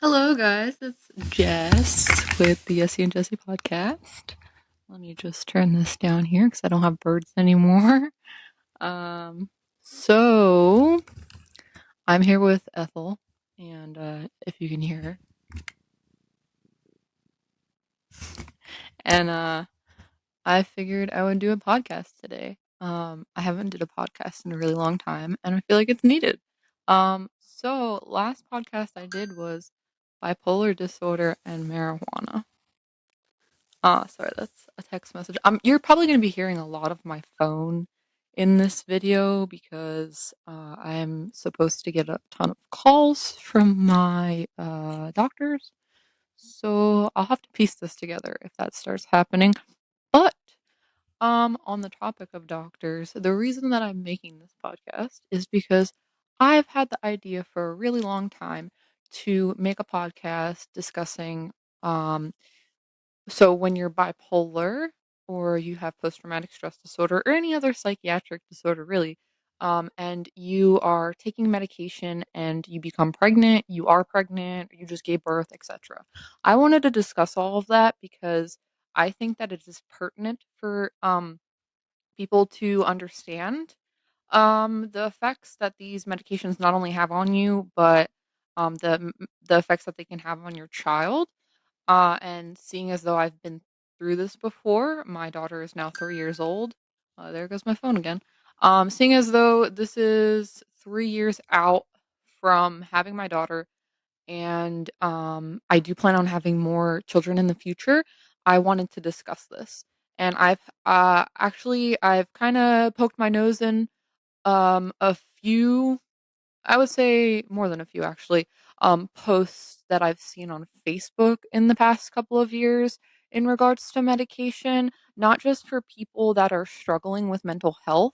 Hello, guys. It's Jess with the Essie and Jessie podcast. Let me just turn this down here because I don't have birds anymore. So I'm here with Ethel, and if you can hear her, and I figured I would do a podcast today. I haven't did a podcast in a really long time, and I feel like it's needed. So last podcast I did was bipolar disorder and marijuana. Sorry, that's a text message. You're probably going to be hearing a lot of my phone in this video because I'm supposed to get a ton of calls from my doctors. So I'll have to piece this together if that starts happening. But on the topic of doctors, the reason that I'm making this podcast is because I've had the idea for a really long time to make a podcast discussing so when you're bipolar or you have post-traumatic stress disorder or any other psychiatric disorder really, and you are taking medication and you become pregnant, you are pregnant, or you just gave birth, etc. I wanted to discuss all of that because I think that it is pertinent for people to understand the effects that these medications not only have on you, but the effects that they can have on your child. And seeing as though I've been through this before, my daughter is now 3 years old. There goes my phone again. Seeing as though this is 3 years out from having my daughter, and I do plan on having more children in the future, I wanted to discuss this. And I've kind of poked my nose in a few, I would say more than a few actually, posts that I've seen on Facebook in the past couple of years in regards to medication, not just for people that are struggling with mental health,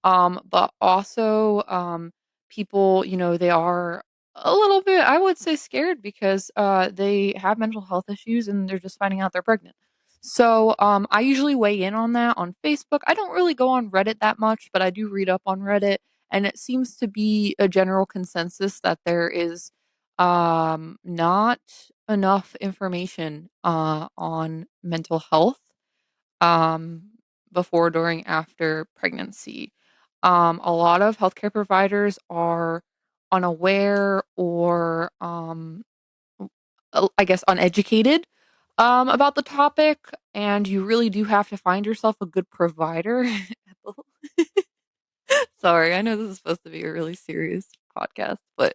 but also people, they are a little bit, I would say, scared because they have mental health issues and they're just finding out they're pregnant. So I usually weigh in on that on Facebook. I don't really go on Reddit that much, but I do read up on Reddit, and it seems to be a general consensus that there is not enough information on mental health um, before, during, after pregnancy. A lot of healthcare providers are unaware or I guess uneducated about the topic, and you really do have to find yourself a good provider. Sorry, I know this is supposed to be a really serious podcast, but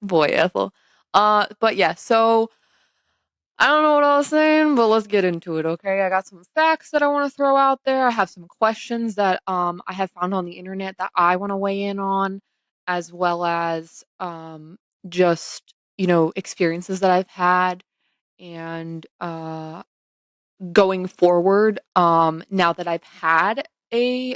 boy, Ethel. But yeah, so I don't know what I was saying, but let's get into it, okay? I got some facts that I want to throw out there. I have some questions that I have found on the internet that I want to weigh in on, as well as just, experiences that I've had, and going forward, now that I've had a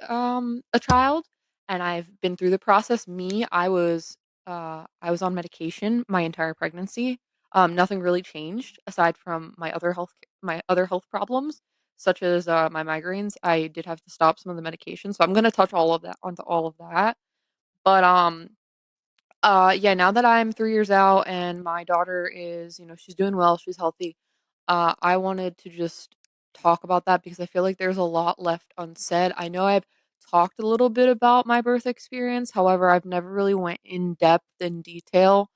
child and I've been through the process. I was on medication my entire pregnancy. Nothing really changed aside from my other health problems, such as my migraines. I did have to stop some of the medication, so I'm gonna touch all of that onto all of that. But yeah, now that I'm 3 years out and my daughter is, she's doing well, she's healthy. I wanted to just talk about that because I feel like there's a lot left unsaid. I know I've talked a little bit about my birth experience, however, I've never really went in depth in detail.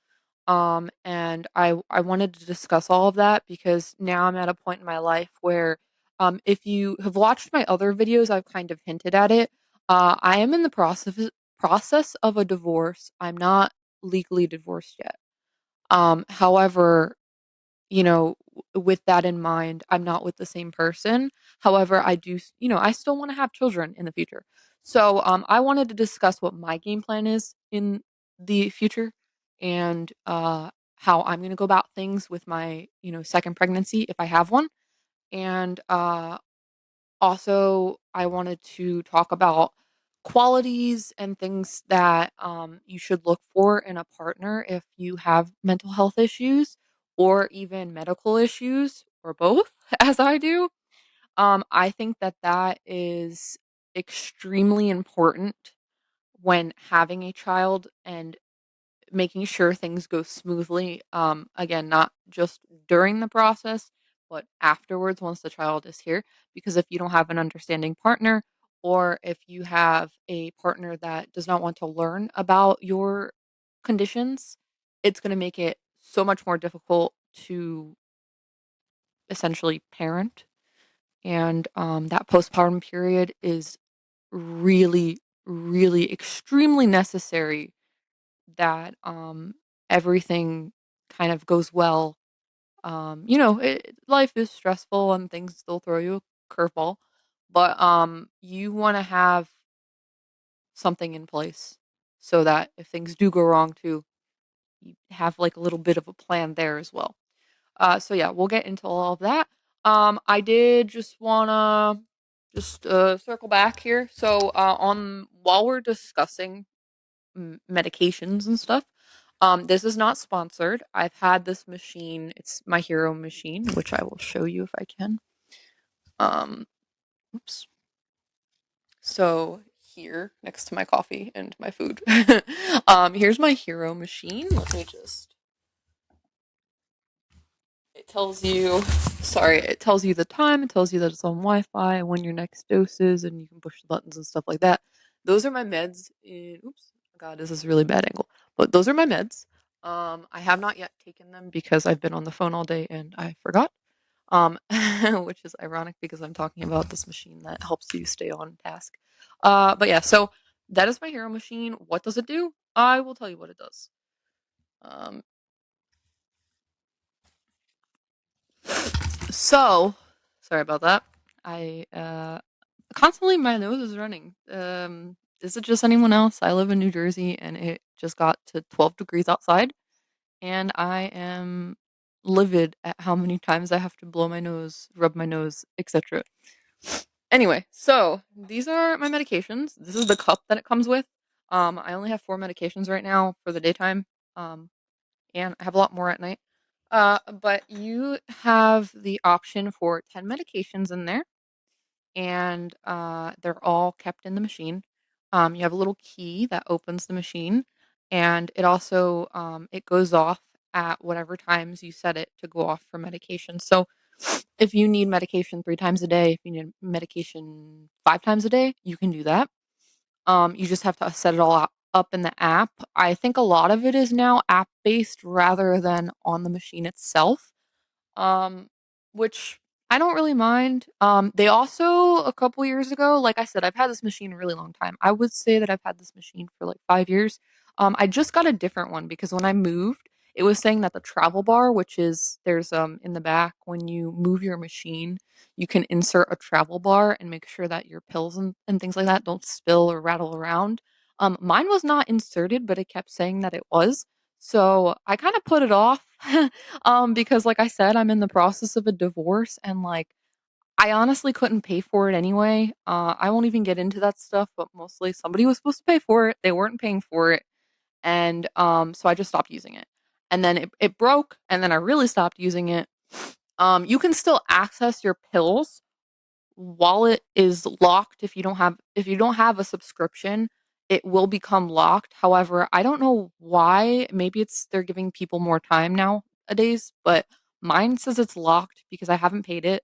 And I wanted to discuss all of that because now I'm at a point in my life where, if you have watched my other videos, I've kind of hinted at it. I am in the process of a divorce. I'm not legally divorced yet. However, with that in mind, I'm not with the same person. However, I still want to have children in the future. So, I wanted to discuss what my game plan is in the future, and how I'm going to go about things with my, second pregnancy if I have one. And also, I wanted to talk about qualities and things that you should look for in a partner if you have mental health issues or even medical issues or both, as I do. I think that that is extremely important when having a child, and making sure things go smoothly. Again, not just during the process, but afterwards once the child is here. Because if you don't have an understanding partner, or if you have a partner that does not want to learn about your conditions, it's going to make it so much more difficult to essentially parent. And that postpartum period is really, really extremely necessary that everything kind of goes well. Life is stressful and things still throw you a curveball, but you want to have something in place so that if things do go wrong too, you have like a little bit of a plan there as well. So yeah, we'll get into all of that. I did just wanna just circle back here. So on while we're discussing medications and stuff, this is not sponsored. I've had this machine. It's my hero machine, which I will show you if I can. Um, oops. So here, next to my coffee and my food, here's my hero machine. Let me just. It tells you, sorry, it tells you the time, it tells you that it's on Wi-Fi, when your next dose is, and you can push the buttons and stuff like that. Those are my meds. Oops, God, this is a really bad angle. But those are my meds. I have not yet taken them because I've been on the phone all day and I forgot. Which is ironic because I'm talking about this machine that helps you stay on task. But yeah, so that is my hero machine. What does it do? I will tell you what it does. Um, So, sorry about that. I constantly my nose is running. Is it just anyone else? I live in New Jersey and it just got to 12 degrees outside and I am livid at how many times I have to blow my nose, rub my nose, etc. Anyway, so these are my medications. This is the cup that it comes with. I only have 4 medications right now for the daytime. And I have a lot more at night. But you have the option for 10 medications in there, and they're all kept in the machine. You have a little key that opens the machine, and it also it goes off at whatever times you set it to go off for medication. So if you need medication 3 times a day, if you need medication 5 times a day, you can do that. You just have to set it all up in the app. I think a lot of it is now app based rather than on the machine itself, um, which I don't really mind. They also a couple years ago, like I said, I've had this machine a really long time. I would say that I've had this machine for like 5 years. I just got a different one because when I moved, it was saying that the travel bar, which is there's in the back when you move your machine, you can insert a travel bar and make sure that your pills and things like that don't spill or rattle around. Mine was not inserted, but it kept saying that it was. So I kind of put it off because like I said, I'm in the process of a divorce and like I honestly couldn't pay for it anyway. I won't even get into that stuff, but mostly somebody was supposed to pay for it. They weren't paying for it. And so I just stopped using it. And then it broke and then I really stopped using it. You can still access your pills wallet is locked if you don't have a subscription, it will become locked. However, I don't know why. Maybe it's they're giving people more time nowadays, but mine says it's locked because I haven't paid it.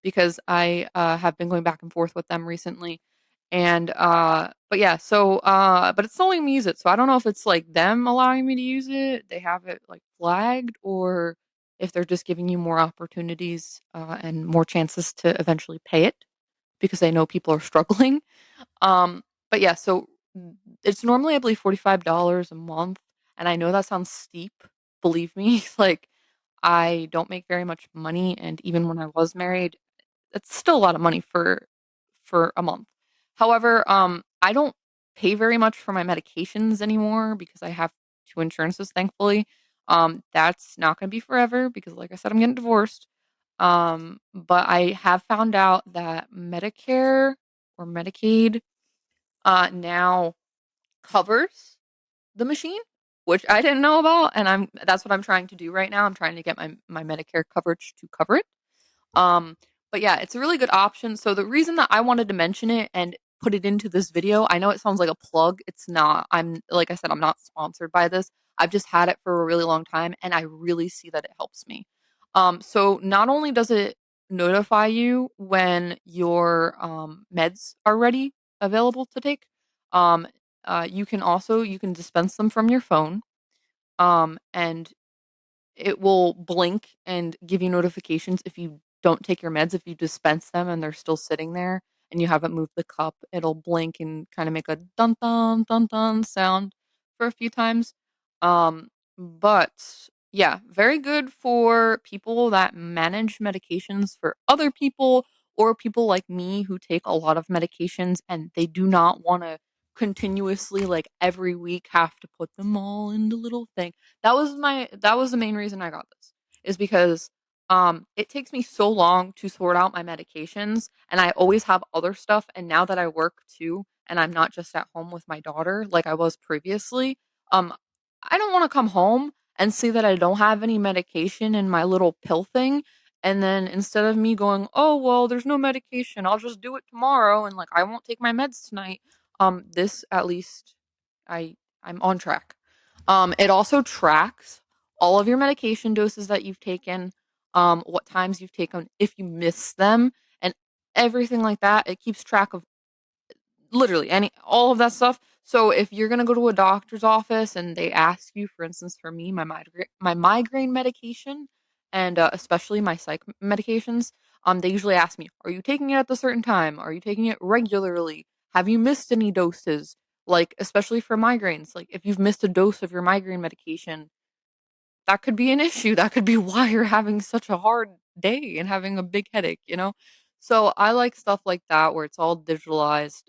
Because I have been going back and forth with them recently. And but yeah, so but it's still letting me use it. So I don't know if it's like them allowing me to use it, they have it like flagged, or if they're just giving you more opportunities and more chances to eventually pay it because they know people are struggling. But yeah, so it's normally I believe $45 a month, and I know that sounds steep. Believe me, like I don't make very much money, and even when I was married, it's still a lot of money for a month. However, I don't pay very much for my medications anymore because I have 2 insurances, thankfully. That's not going to be forever because, like I said, I'm getting divorced. But I have found out that Medicare or Medicaid now covers the machine, which I didn't know about, and that's what I'm trying to do right now. I'm trying to get my Medicare coverage to cover it. Um, but yeah, it's a really good option. So the reason that I wanted to mention it and put it into this video. I know it sounds like a plug. It's not. I'm like I said, I'm not sponsored by this. I've just had it for a really long time and I really see that it helps me. So not only does it notify you when your meds are ready, available to take, um, you can dispense them from your phone. And it will blink and give you notifications if you don't take your meds. If you dispense them and they're still sitting there and you haven't moved the cup, it'll blink and kind of make a dun dun dun dun sound for a few times. But yeah, very good for people that manage medications for other people or people like me who take a lot of medications and they do not want to continuously, like every week, have to put them all in the little thing. That was the main reason I got this, is because it takes me so long to sort out my medications and I always have other stuff, and now that I work too and I'm not just at home with my daughter like I was previously, um I don't want to come home and see that I don't have any medication in my little pill thing, and then instead of me going, "Oh, well, there's no medication. I'll just do it tomorrow and like I won't take my meds tonight." This at least I I'm on track. It also tracks all of your medication doses that you've taken, what times you've taken, if you miss them, and everything like that. It keeps track of literally any all of that stuff. So if you're gonna go to a doctor's office and they ask you, for instance, for me, my migraine medication, and especially my psych medications, they usually ask me, "Are you taking it at a certain time? Are you taking it regularly? Have you missed any doses?" Like especially for migraines, like if you've missed a dose of your migraine medication, that could be an issue. That could be why you're having such a hard day and having a big headache, you know? So I like stuff like that where it's all digitalized,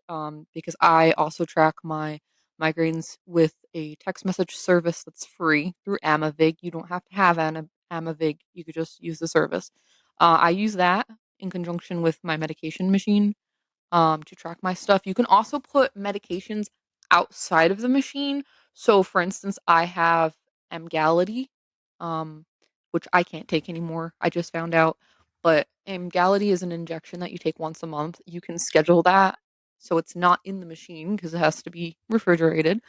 because I also track my migraines with a text message service that's free through Amavig. You don't have to have Amavig, you could just use the service. I use that in conjunction with my medication machine, to track my stuff. You can also put medications outside of the machine. So, for instance, I have Emgality, um, which I can't take anymore. I just found out. But Emgality is an injection that you take once a month. You can schedule that so it's not in the machine because it has to be refrigerated,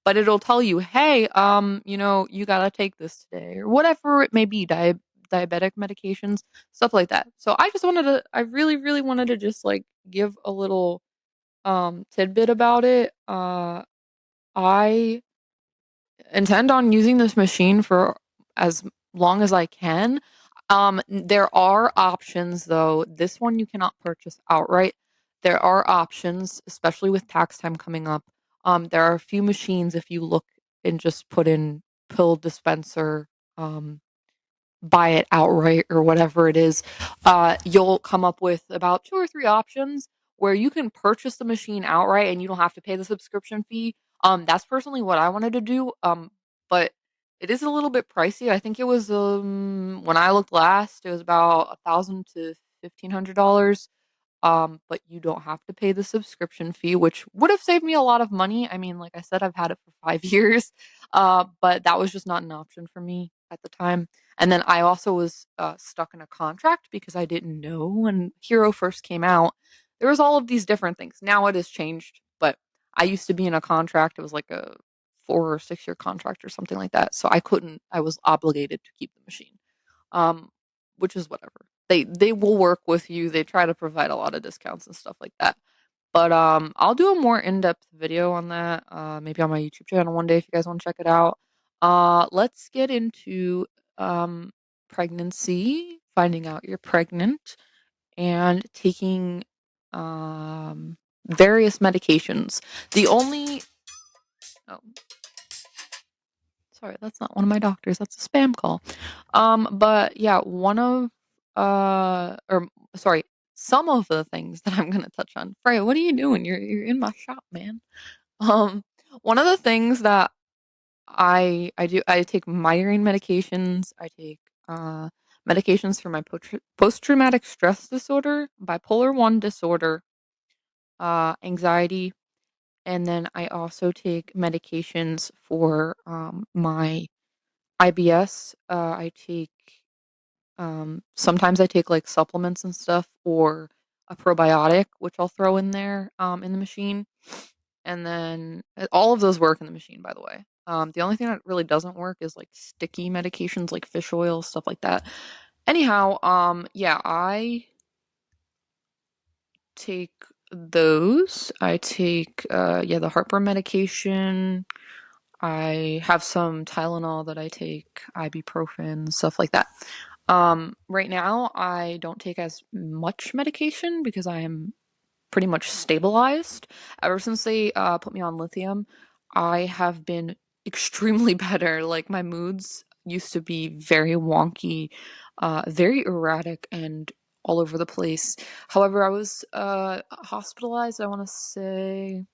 but it'll tell you, hey, you gotta take this today or whatever it may be, diabetic medications, stuff like that. So I really, really wanted to just like give a little tidbit about it. I intend on using this machine for as long as I can. There are options though. This one you cannot purchase outright. There are options, especially with tax time coming up. There are a few machines if you look and just put in pill dispenser, um, buy it outright or whatever it is, you'll come up with about two or three options where you can purchase the machine outright and you don't have to pay the subscription fee. That's personally what I wanted to do. But it is a little bit pricey. I think it was when I looked last, it was about $1,000 to $1,500. But you don't have to pay the subscription fee, which would have saved me a lot of money. I mean, like I said, I've had it for 5 years, but that was just not an option for me at the time. And then I also was stuck in a contract because I didn't know when Hero first came out. There was all of these different things. Now it has changed, but I used to be in a contract. It was like a 4 or 6 year contract or something like that. So I couldn't. I was obligated to keep the machine, um, which is whatever. They will work with you. They try to provide a lot of discounts and stuff like that. But I'll do a more in-depth video on that, maybe on my YouTube channel one day if you guys want to check it out. Let's get into um pregnancy, finding out you're pregnant, and taking various medications. The only oh, sorry, that's not one of my doctors. That's a spam call. But yeah, one of or sorry, some of the things that I'm gonna touch on. Freya, what are you doing? You're in my shop, man. Um, one of the things that I do, I take migraine medications. I take medications for my post traumatic stress disorder, bipolar one disorder, anxiety, and then I also take medications for my IBS. I take sometimes I take like supplements and stuff, or a probiotic, which I'll throw in there in the machine. And then all of those work in the machine, by the way. The only thing that really doesn't work is like sticky medications like fish oil, stuff like that. Anyhow, yeah, I take those. I take yeah, the heartburn medication. I have some Tylenol that I take, ibuprofen, stuff like that. Right now I don't take as much medication because I am pretty much stabilized. Ever since they put me on lithium, I have been extremely better. Like my moods used to be very wonky, very erratic, and all over the place. However, I was hospitalized, I want to say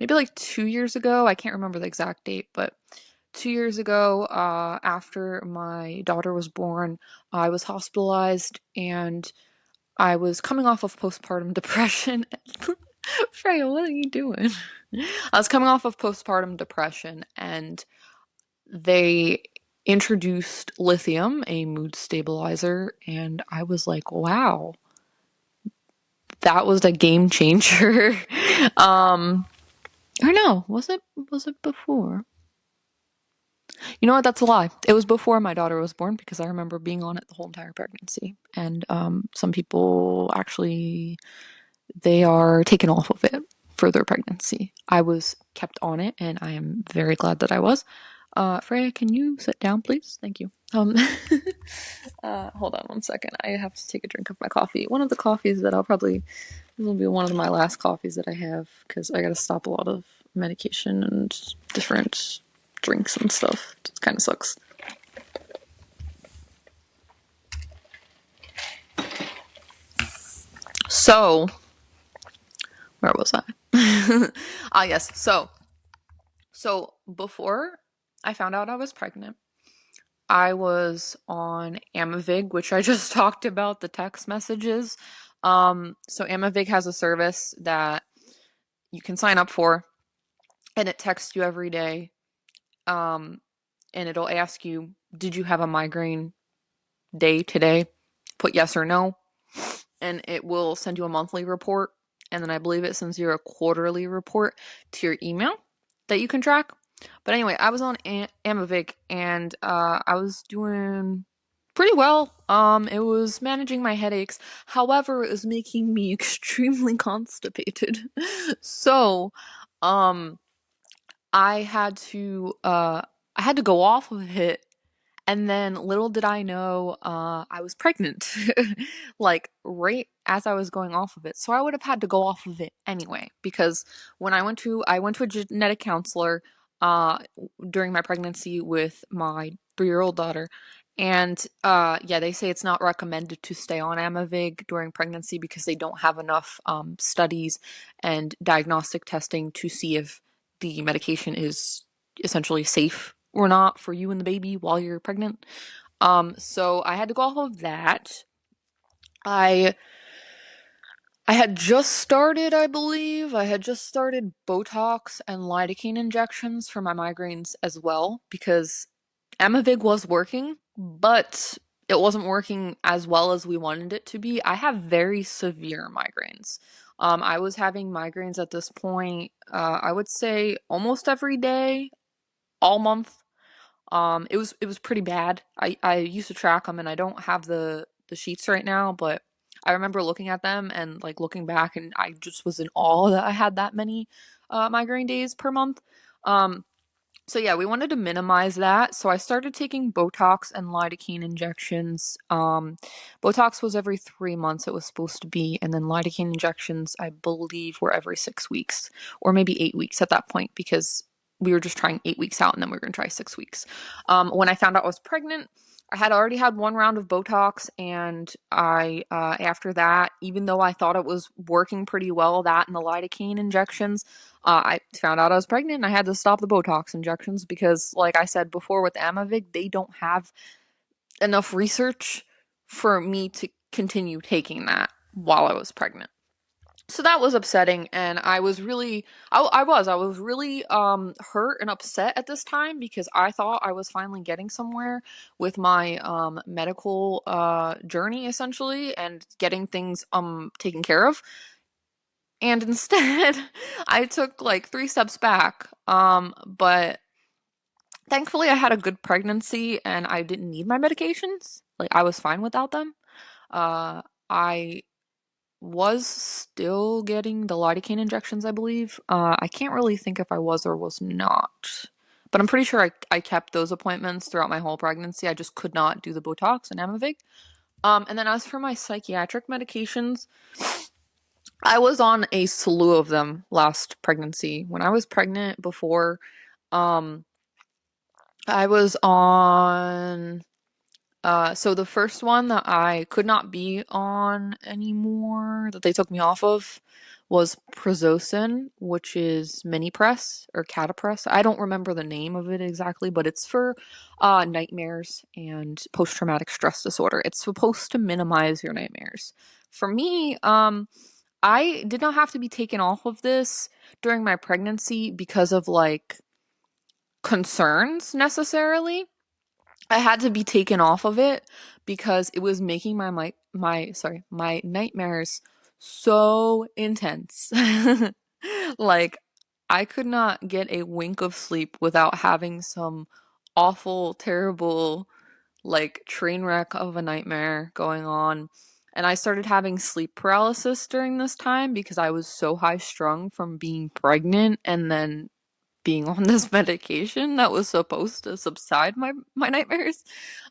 maybe like 2 years ago. I can't remember the exact date, but 2 years ago, after my daughter was born, I was hospitalized and I was coming off of postpartum depression. Freya, what are you doing? I was coming off of postpartum depression and they introduced lithium, a mood stabilizer, and I was like, wow, that was a game changer. Or no, was it before? You know what? That's a lie. It was before my daughter was born because I remember being on it the whole entire pregnancy. And some people actually they are taken off of it for their pregnancy. I was kept on it, and I am very glad that I was. Freya, can you sit down, please? Thank you. Hold on one second. I have to take a drink of my coffee. One of the coffees that this will be one of my last coffees that I have because I got to stop a lot of medication and different drinks and stuff. It kind of sucks. So, where was I? Yes. So before I found out I was pregnant, I was on Amavig, which I just talked about the text messages. So Amavig has a service that you can sign up for, and it texts you every day. And it'll ask you, did you have a migraine day today? Put yes or no. And it will send you a monthly report. And then I believe it sends you a quarterly report to your email that you can track. But anyway, I was on Amavig and I was doing pretty well. It was managing my headaches. However, it was making me extremely constipated. So, I had to go off of it, and then little did I know I was pregnant, like right as I was going off of it. So I would have had to go off of it anyway, because when I went to a genetic counselor uh, during my pregnancy with my 3-year-old daughter. And yeah, they say it's not recommended to stay on Amavig during pregnancy because they don't have enough studies and diagnostic testing to see if the medication is essentially safe or not for you and the baby while you're pregnant. So I had to go off of that. I had just started, I believe, Botox and lidocaine injections for my migraines as well because Amavig was working, but it wasn't working as well as we wanted it to be. I have very severe migraines. I was having migraines at this point, I would say almost every day, all month. It was pretty bad. I used to track them, and I don't have the sheets right now, but I remember looking at them and like looking back, and I just was in awe that I had that many migraine days per month. Um, so yeah, we wanted to minimize that. So I started taking Botox and lidocaine injections. Botox was every 3 months it was supposed to be, and then lidocaine injections I believe were every 6 weeks, or maybe 8 weeks at that point, because we were just trying 8 weeks out and then we were gonna try 6 weeks. When I found out I was pregnant, I had already had one round of Botox, and I after that, even though I thought it was working pretty well, that and the lidocaine injections, I found out I was pregnant and I had to stop the Botox injections because, like I said before with Amavig, they don't have enough research for me to continue taking that while I was pregnant. So that was upsetting, and I was really, I was really hurt and upset at this time because I thought I was finally getting somewhere with my medical journey essentially and getting things taken care of. And instead, I took like 3 steps back. But thankfully I had a good pregnancy and I didn't need my medications. Like I was fine without them. I was still getting the lidocaine injections, I believe. I can't really think if I was or was not. But I'm pretty sure I kept those appointments throughout my whole pregnancy. I just could not do the Botox and Amivig. And then as for my psychiatric medications, I was on a slew of them last pregnancy. When I was pregnant before, um, I was on so the first one that I could not be on anymore, that they took me off of, was Prazosin, which is mini press or catapress. I don't remember the name of it exactly, but it's for nightmares and post-traumatic stress disorder. It's supposed to minimize your nightmares. For me, I did not have to be taken off of this during my pregnancy because of like concerns necessarily. I had to be taken off of it because it was making my nightmares so intense. Like I could not get a wink of sleep without having some awful, terrible, like train wreck of a nightmare going on. And I started having sleep paralysis during this time because I was so high strung from being pregnant and then being on this medication that was supposed to subside my nightmares.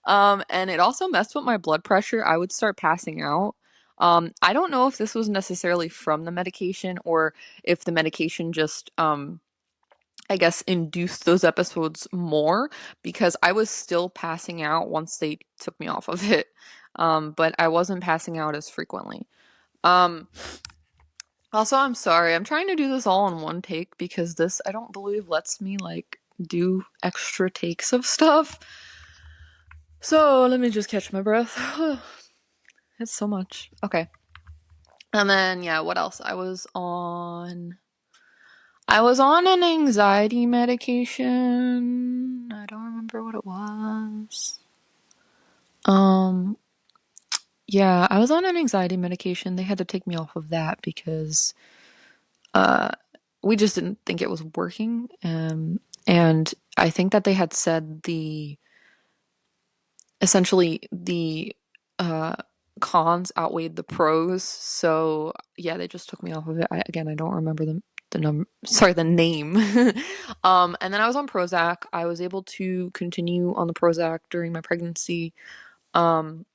And it also messed with my blood pressure. I would start passing out. I don't know if this was necessarily from the medication or if the medication just I guess induced those episodes more because I was still passing out once they took me off of it. But I wasn't passing out as frequently. Um, Also, I'm sorry. I'm trying to do this all in one take because this, I don't believe, lets me like do extra takes of stuff. So let me just catch my breath. It's so much. Okay. And then, yeah, what else? I was on an anxiety medication. I don't remember what it was. Um, yeah, I was on an anxiety medication. They had to take me off of that because uh we just didn't think it was working. And I think that they had said essentially the uh cons outweighed the pros. So yeah, they just took me off of it. Again, I don't remember the name. And then I was on Prozac. I was able to continue on the Prozac during my pregnancy. Um,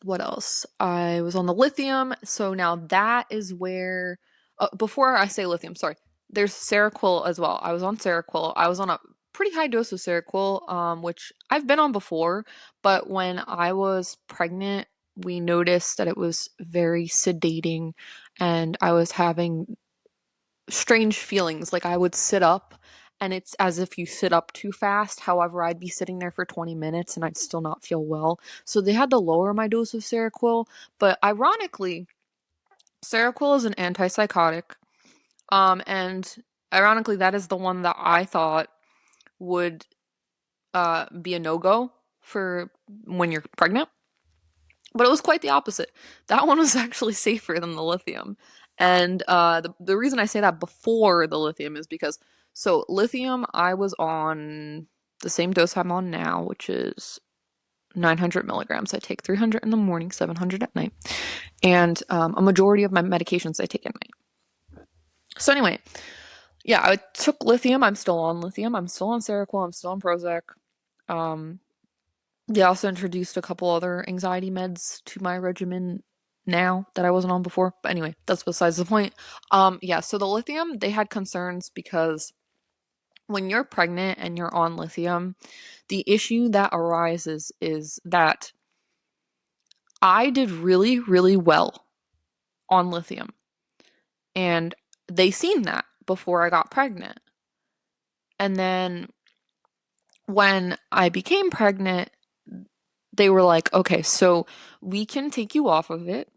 what else? I was on the lithium. So now that is where, before I say lithium, sorry, there's Seroquel as well. I was on Seroquel. I was on a pretty high dose of Seroquel, which I've been on before, but when I was pregnant, we noticed that it was very sedating and I was having strange feelings. Like I would sit up and it's as if you sit up too fast. However, I'd be sitting there for 20 minutes and I'd still not feel well. So they had to lower my dose of Seroquel. But ironically, Seroquel is an antipsychotic. And ironically, that is the one that I thought would be a no-go for when you're pregnant. But it was quite the opposite. That one was actually safer than the lithium. And the reason I say that before the lithium is because, so lithium, I was on the same dose I'm on now, which is 900 milligrams. I take 300 in the morning, 700 at night. And a majority of my medications I take at night. So anyway, yeah, I took lithium. I'm still on lithium. I'm still on Seroquel. I'm still on Prozac. Um, They also introduced a couple other anxiety meds to my regimen now that I wasn't on before. But anyway, that's besides the point. Yeah, so the lithium, they had concerns because when you're pregnant and you're on lithium, the issue that arises is that I did really, really well on lithium. And they seen that before I got pregnant. And then when I became pregnant, they were like, okay, so we can take you off of it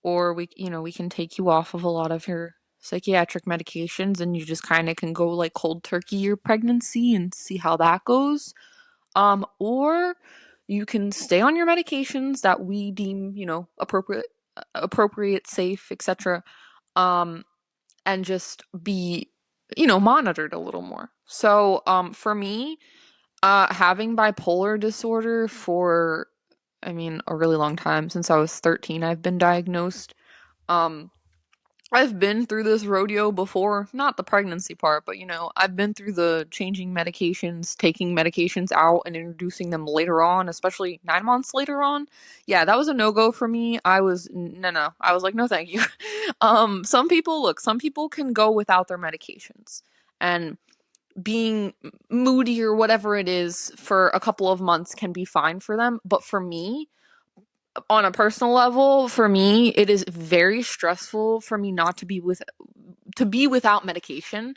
or we can take you off of a lot of your psychiatric medications and you just kind of can go like cold turkey your pregnancy and see how that goes. Or you can stay on your medications that we deem, appropriate, safe, etc. Um, and just be, monitored a little more. So, for me, having bipolar disorder for, a really long time, since I was 13, I've been diagnosed. Um, I've been through this rodeo before, not the pregnancy part, but I've been through the changing medications, taking medications out and introducing them later on, especially 9 months later on. Yeah, that was a no-go for me. No. I was like, no, thank you. Some people can go without their medications and being moody or whatever it is for a couple of months can be fine for them. But for me, on a personal level, for me, it is very stressful for me not to be without medication.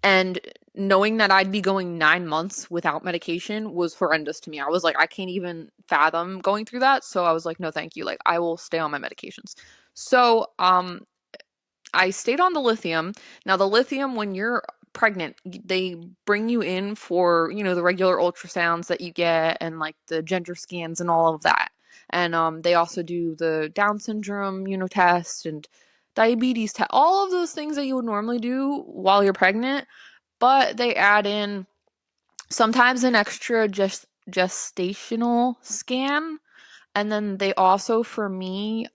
And knowing that I'd be going 9 months without medication was horrendous to me. I was like, I can't even fathom going through that. So I was like, no, thank you. Like, I will stay on my medications. So, I stayed on the lithium. Now, the lithium, when you're pregnant, they bring you in for, the regular ultrasounds that you get and like the gender scans and all of that. And they also do the Down syndrome, test and diabetes test, all of those things that you would normally do while you're pregnant. But they add in sometimes an extra gestational scan, and then they also, for me,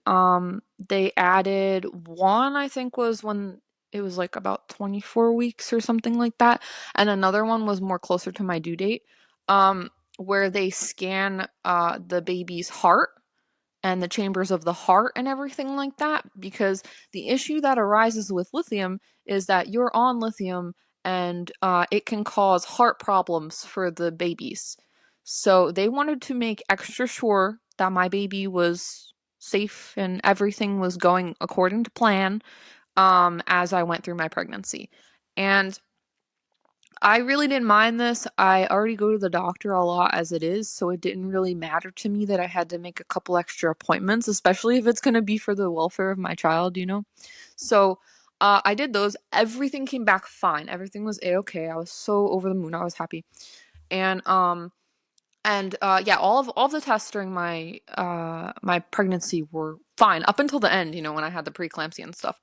they added one, I think was when it was like about 24 weeks or something like that. And another one was more closer to my due date, where they scan the baby's heart and the chambers of the heart and everything like that. Because the issue that arises with lithium is that you're on lithium and it can cause heart problems for the babies. So they wanted to make extra sure that my baby was safe and everything was going according to plan, as I went through my pregnancy. And I really didn't mind this. I already go to the doctor a lot as it is, so it didn't really matter to me that I had to make a couple extra appointments, especially if it's going to be for the welfare of my child. So I did those. Everything came back fine. Everything was a-okay. I was so over the moon. I was happy. And yeah, all of the tests during my pregnancy were fine up until the end, when I had the preeclampsia and stuff.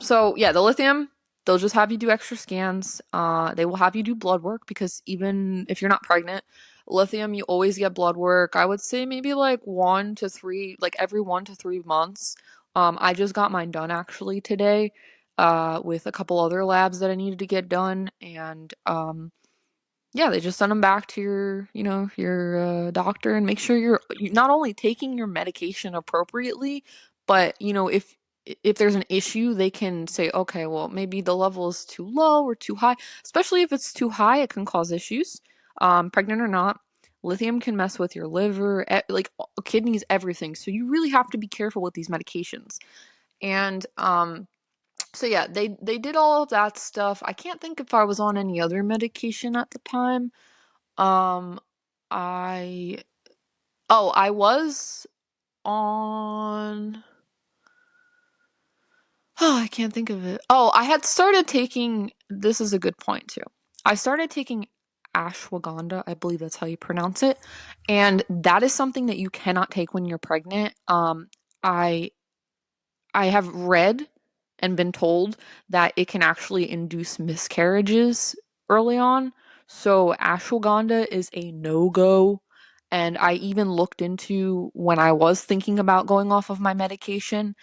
So yeah, the lithium, they'll just have you do extra scans. They will have you do blood work because even if you're not pregnant, lithium, you always get blood work. I would say maybe like every 1 to 3 months. I just got mine done actually today, with a couple other labs that I needed to get done, and yeah, they just send them back to your doctor and make sure you're not only taking your medication appropriately, but if there's an issue, they can say, okay, well, maybe the level is too low or too high. Especially if it's too high, it can cause issues. Pregnant or not, lithium can mess with your liver, like kidneys, everything. So you really have to be careful with these medications. And so yeah, they did all of that stuff. I can't think if I was on any other medication at the time. Um, I I was on. Oh, I can't think of it. Oh, I had started taking. This is a good point too. I started taking ashwagandha. I believe that's how you pronounce it, and that is something that you cannot take when you're pregnant. I I have read and been told that it can actually induce miscarriages early on. So ashwagandha is a no-go. And I even looked into when I was thinking about going off of my medication,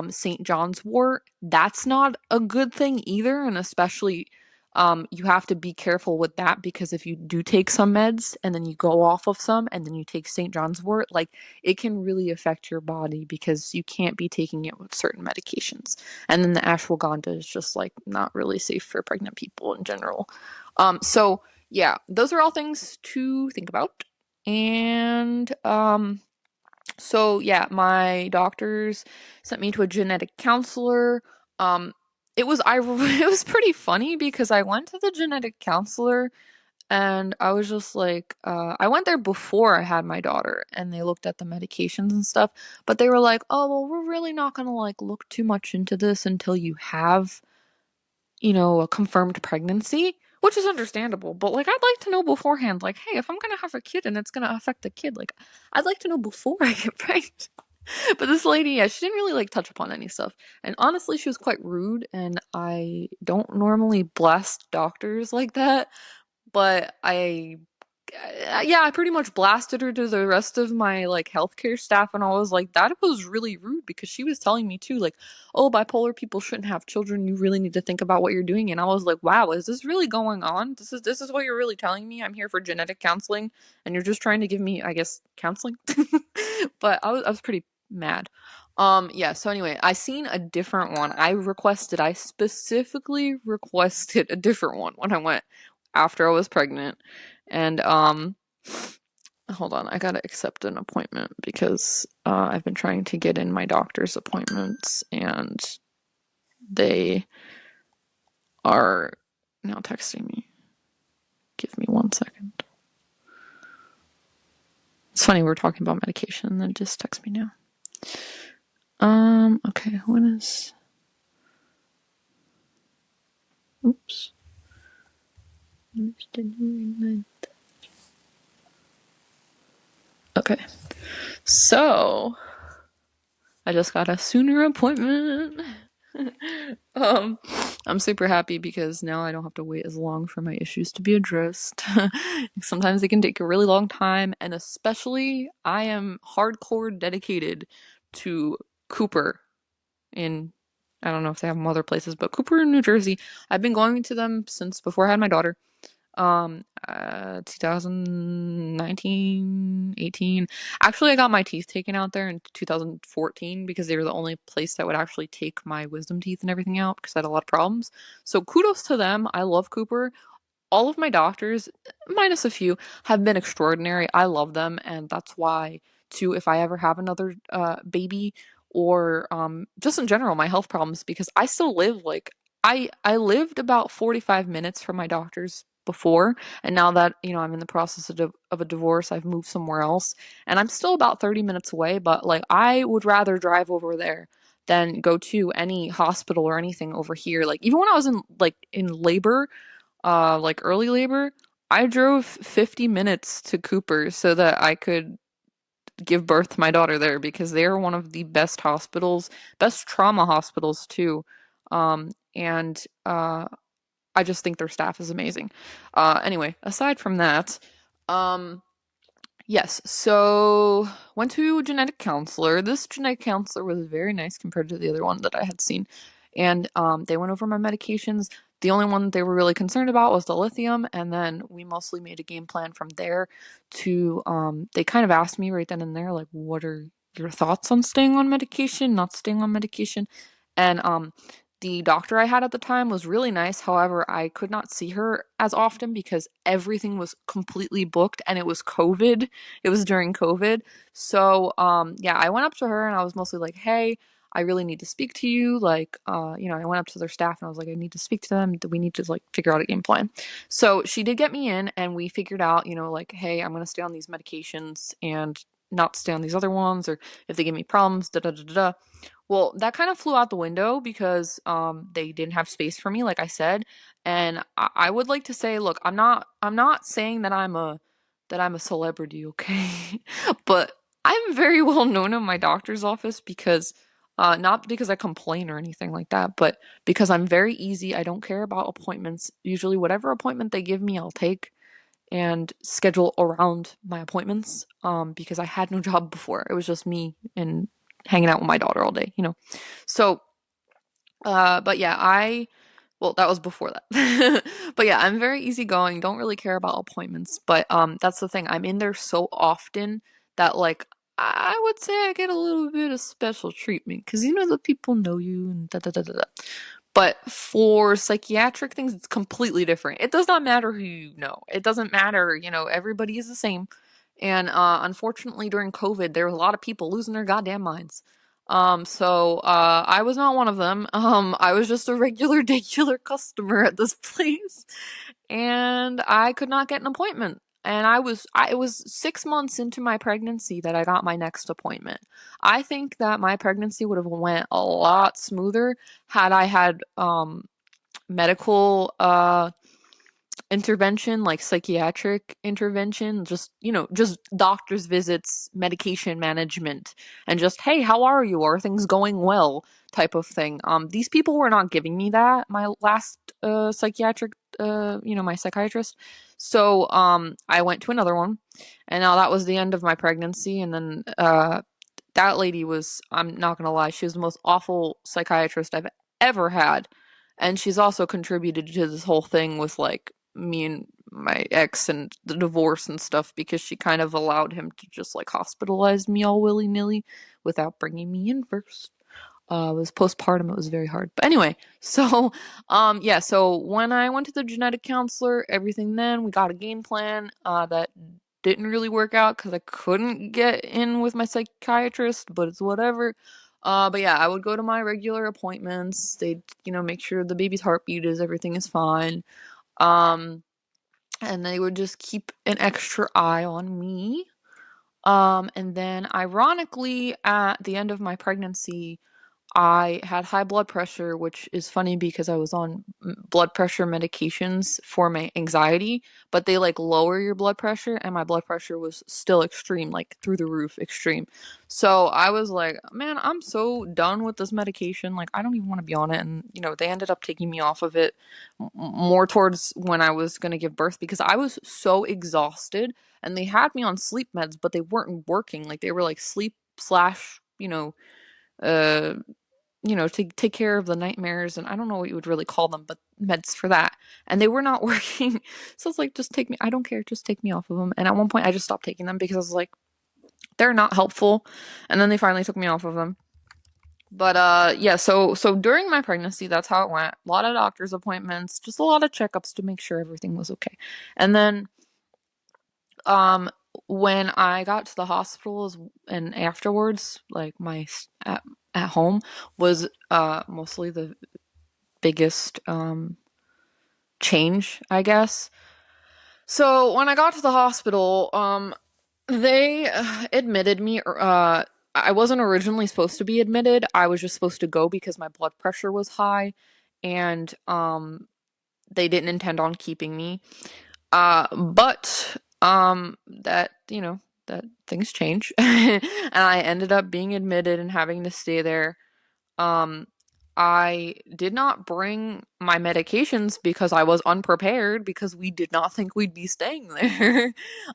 St. John's wort. That's not a good thing either. And especially, you have to be careful with that because if you do take some meds and then you go off of some and then you take St. John's wort, like it can really affect your body because you can't be taking it with certain medications. And then the ashwagandha is just like not really safe for pregnant people in general. So yeah, those are all things to think about. And so yeah, my doctors sent me to a genetic counselor. Um, it was it was pretty funny because I went to the genetic counselor And I was just like, I went there before I had my daughter and they looked at the medications and stuff, but they were like, oh, well, we're really not gonna like look too much into this until you have, a confirmed pregnancy, which is understandable. But like, I'd like to know beforehand, like, hey, if I'm gonna have a kid and it's gonna affect the kid, like, I'd like to know before I get pregnant. But this lady, yeah, she didn't really like touch upon any stuff. And honestly, she was quite rude, and I don't normally blast doctors like that, but yeah, I pretty much blasted her to the rest of my like healthcare staff, and I was like, that was really rude because she was telling me too, like, oh, bipolar people shouldn't have children. You really need to think about what you're doing. And I was like, wow, is this really going on? This is what you're really telling me? I'm here for genetic counseling, and you're just trying to give me, I guess, counseling. But I was pretty mad. Yeah, so anyway, I seen a different one. I specifically requested a different one when I went after I was pregnant. And hold on, I gotta accept an appointment because I've been trying to get in my doctor's appointments and they are now texting me. Give me 1 second. It's funny, we're talking about medication and then just text me now. Okay, when is... Oops. Okay, so I just got a sooner appointment. I'm super happy because now I don't have to wait as long for my issues to be addressed. Sometimes they can take a really long time, and especially I am hardcore dedicated to Cooper in, I don't know if they have them other places, but Cooper in New Jersey. I've been going to them since before I had my daughter. 2019, 18. Actually, I got my teeth taken out there in 2014 because they were the only place that would actually take my wisdom teeth and everything out because I had a lot of problems. So kudos to them. I love Cooper. All of my doctors, minus a few, have been extraordinary. I love them, and that's why, too, if I ever have another baby or just in general, my health problems, because I still live like I lived about 45 minutes from my doctors before, and now that I'm in the process of a divorce, I've moved somewhere else, and I'm still about 30 minutes away. But like, I would rather drive over there than go to any hospital or anything over here. Like, even when I was in labor, like early labor, I drove 50 minutes to Cooper so that I could give birth to my daughter there because they are one of the best hospitals, best trauma hospitals too. And I just think their staff is amazing. Anyway, aside from that, um, yes, so went to a genetic counselor. This genetic counselor was very nice compared to the other one that I had seen. And they went over my medications. The only one they were really concerned about was the lithium, and then we mostly made a game plan from there to they kind of asked me right then and there, like, what are your thoughts on staying on medication, not staying on medication? And the doctor I had at the time was really nice. However, I could not see her as often because everything was completely booked and it was COVID. It was during COVID. So, yeah, I went up to her and I was mostly like, hey, I really need to speak to you. Like, I went up to their staff and I was like, I need to speak to them. We need to like figure out a game plan. So she did get me in and we figured out, like, hey, I'm going to stay on these medications and not stay on these other ones, or if they give me problems, da da da da. Well, that kind of flew out the window because they didn't have space for me, like I said. And I would like to say, look, I'm not saying that I'm a celebrity, okay? But I'm very well known in my doctor's office because not because I complain or anything like that, but because I'm very easy. I don't care about appointments. Usually whatever appointment they give me, I'll take and schedule around my appointments because I had no job before. It was just me and hanging out with my daughter all day, So, but yeah, well, that was before that. But yeah, I'm very easygoing, don't really care about appointments, but that's the thing. I'm in there so often that like I would say I get a little bit of special treatment because the people know you and da da da da da. But for psychiatric things, it's completely different. It does not matter who you know. It doesn't matter, everybody is the same. And unfortunately, during COVID, there was a lot of people losing their goddamn minds. So I was not one of them. I was just a regular, customer at this place. and I could not get an appointment. And it was 6 months into my pregnancy that I got my next appointment. I think that my pregnancy would have went a lot smoother had I had medical intervention, like psychiatric intervention, just, just doctor's visits, medication management, and just, hey, how are you? Are things going well? Type of thing. These people were not giving me that. My last psychiatric, my psychiatrist. So, I went to another one, and now that was the end of my pregnancy. And then, that lady was, I'm not gonna lie, she was the most awful psychiatrist I've ever had. And she's also contributed to this whole thing with like me and my ex and the divorce and stuff because she kind of allowed him to just like hospitalize me all willy-nilly without bringing me in first. It was postpartum, it was very hard. But anyway, so yeah, so when I went to the genetic counselor, everything, then we got a game plan that didn't really work out because I couldn't get in with my psychiatrist, but it's whatever. But yeah, I would go to my regular appointments. They'd, make sure the baby's heartbeat is, everything is fine. Um, and they would just keep an extra eye on me. And then ironically, at the end of my pregnancy, I had high blood pressure, which is funny because I was on blood pressure medications for my anxiety, but they like lower your blood pressure, and my blood pressure was still extreme, like through the roof extreme. So I was like, man, I'm so done with this medication. Like, I don't even want to be on it. And, they ended up taking me off of it more towards when I was going to give birth because I was so exhausted, and they had me on sleep meds, but they weren't working. Like, they were like sleep slash, uh to take care of the nightmares, and I don't know what you would really call them, but meds for that. And they were not working. So it's like, just take me, I don't care, just take me off of them. And at one point I just stopped taking them because I was like, they're not helpful. And then they finally took me off of them. But yeah, so during my pregnancy, that's how it went. A lot of doctor's appointments, just a lot of checkups to make sure everything was okay. And then um when I got to the hospitals and afterwards, like at home was mostly the biggest change, I guess. So when I got to the hospital, they admitted me. I wasn't originally supposed to be admitted. I was just supposed to go because my blood pressure was high, and they didn't intend on keeping me. But that that things change, and I ended up being admitted and having to stay there. Um, I did not bring my medications because I was unprepared because we did not think we'd be staying there.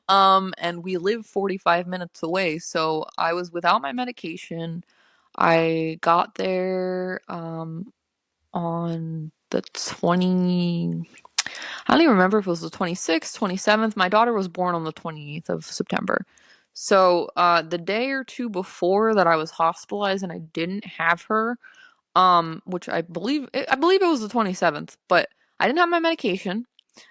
And we live 45 minutes away, so I was without my medication. I got there on the 20, I don't even remember if it was the 26th, 27th. My daughter was born on the 28th of September. So, the day or two before that I was hospitalized and I didn't have her, which I believe it was the 27th, but I didn't have my medication.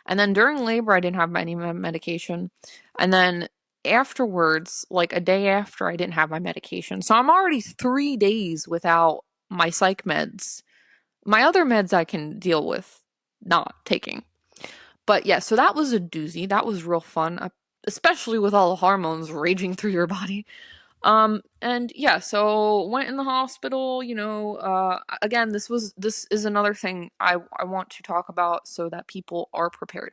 And then during labor, I didn't have any medication. And then afterwards, like a day after, I didn't have my medication. So I'm already 3 days without my psych meds. My other meds I can deal with not taking. But yeah, so that was a doozy. That was real fun, especially with all the hormones raging through your body. And yeah, so went in the hospital, again, this is another thing I want to talk about so that people are prepared.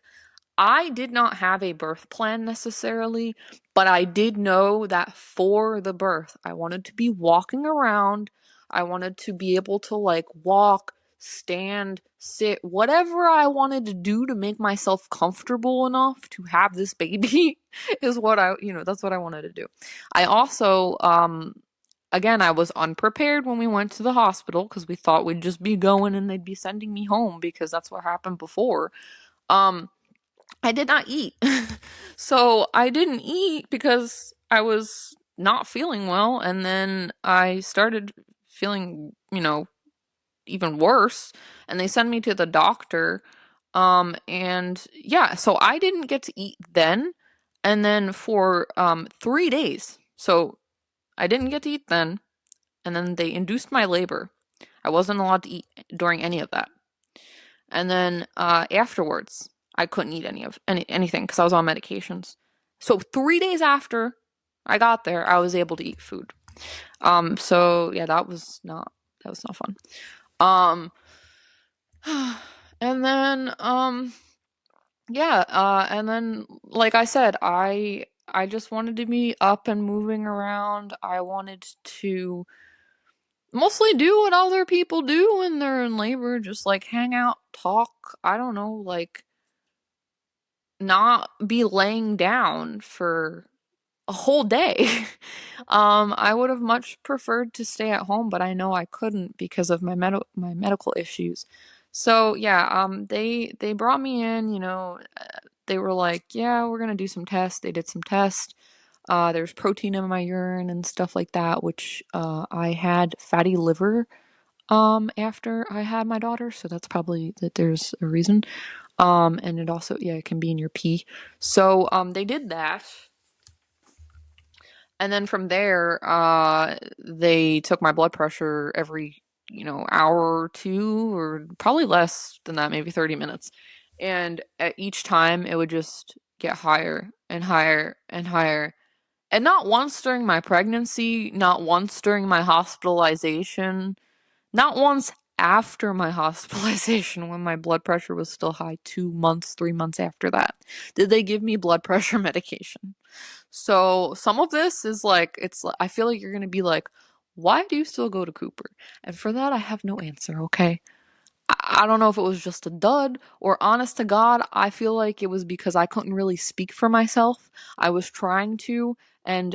I did not have a birth plan necessarily, but I did know that for the birth, I wanted to be walking around. I wanted to be able to like walk, stand, sit, whatever I wanted to do to make myself comfortable enough to have this baby is what that's what I wanted to do. I also, again, I was unprepared when we went to the hospital because we thought we'd just be going and they'd be sending me home because that's what happened before. Um, I did not eat. So I didn't eat because I was not feeling well, and then I started feeling, even worse, and they sent me to the doctor. And yeah, so I didn't get to eat then, and then for 3 days. So I didn't get to eat then, and then they induced my labor. I wasn't allowed to eat during any of that. And then afterwards, I couldn't eat anything because I was on medications. So 3 days after I got there, I was able to eat food. So yeah, that was not fun. Um, and then yeah, and then like I said, I just wanted to be up and moving around. I wanted to mostly do what other people do when they're in labor, just like hang out, talk, I don't know, like not be laying down for a whole day. I would have much preferred to stay at home, but I know I couldn't because of my medical issues. So yeah, they brought me in, they were like, yeah, we're gonna do some tests. They did some tests. There's protein in my urine and stuff like that, which I had fatty liver after I had my daughter, so that's probably that there's a reason. And it also, yeah, it can be in your pee. So they did that. And then from there, they took my blood pressure every, hour or two, or probably less than that, maybe 30 minutes. And at each time, it would just get higher and higher and higher. And not once during my pregnancy, not once during my hospitalization, not once after my hospitalization when my blood pressure was still high, 2 months, 3 months after that, did they give me blood pressure medication. So some of this is like, I feel like you're going to be like, why do you still go to Cooper? And for that, I have no answer, okay? I don't know if it was just a dud or honest to God, I feel like it was because I couldn't really speak for myself. I was trying to, and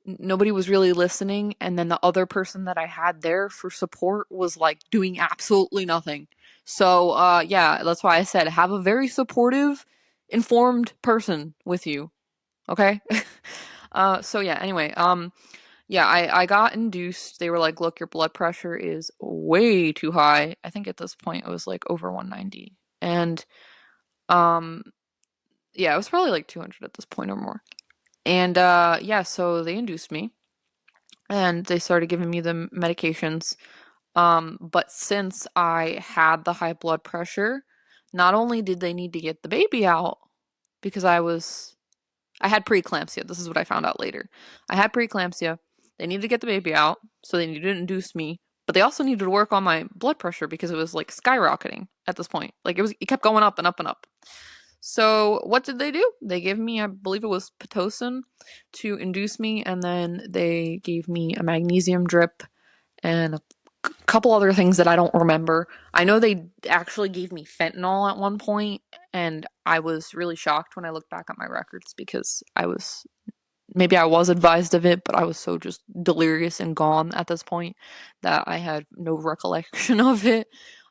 nobody was really listening. And then the other person that I had there for support was like doing absolutely nothing. So yeah, that's why I said have a very supportive, informed person with you. Okay. So yeah, anyway, yeah, I got induced. They were like, look, your blood pressure is way too high. I think at this point it was like over 190. And um yeah, it was probably like 200 at this point or more. And yeah, so they induced me and they started giving me the medications. But since I had the high blood pressure, not only did they need to get the baby out because I had preeclampsia. This is what I found out later. I had preeclampsia. They needed to get the baby out, so they needed to induce me. But they also needed to work on my blood pressure because it was like skyrocketing at this point. Like it kept going up and up and up. So what did they do? They gave me, I believe it was Pitocin to induce me, and then they gave me a magnesium drip and a couple other things that I don't remember. I know they actually gave me fentanyl at one point, and I was really shocked when I looked back at my records because maybe I was advised of it, but I was so just delirious and gone at this point that I had no recollection of it.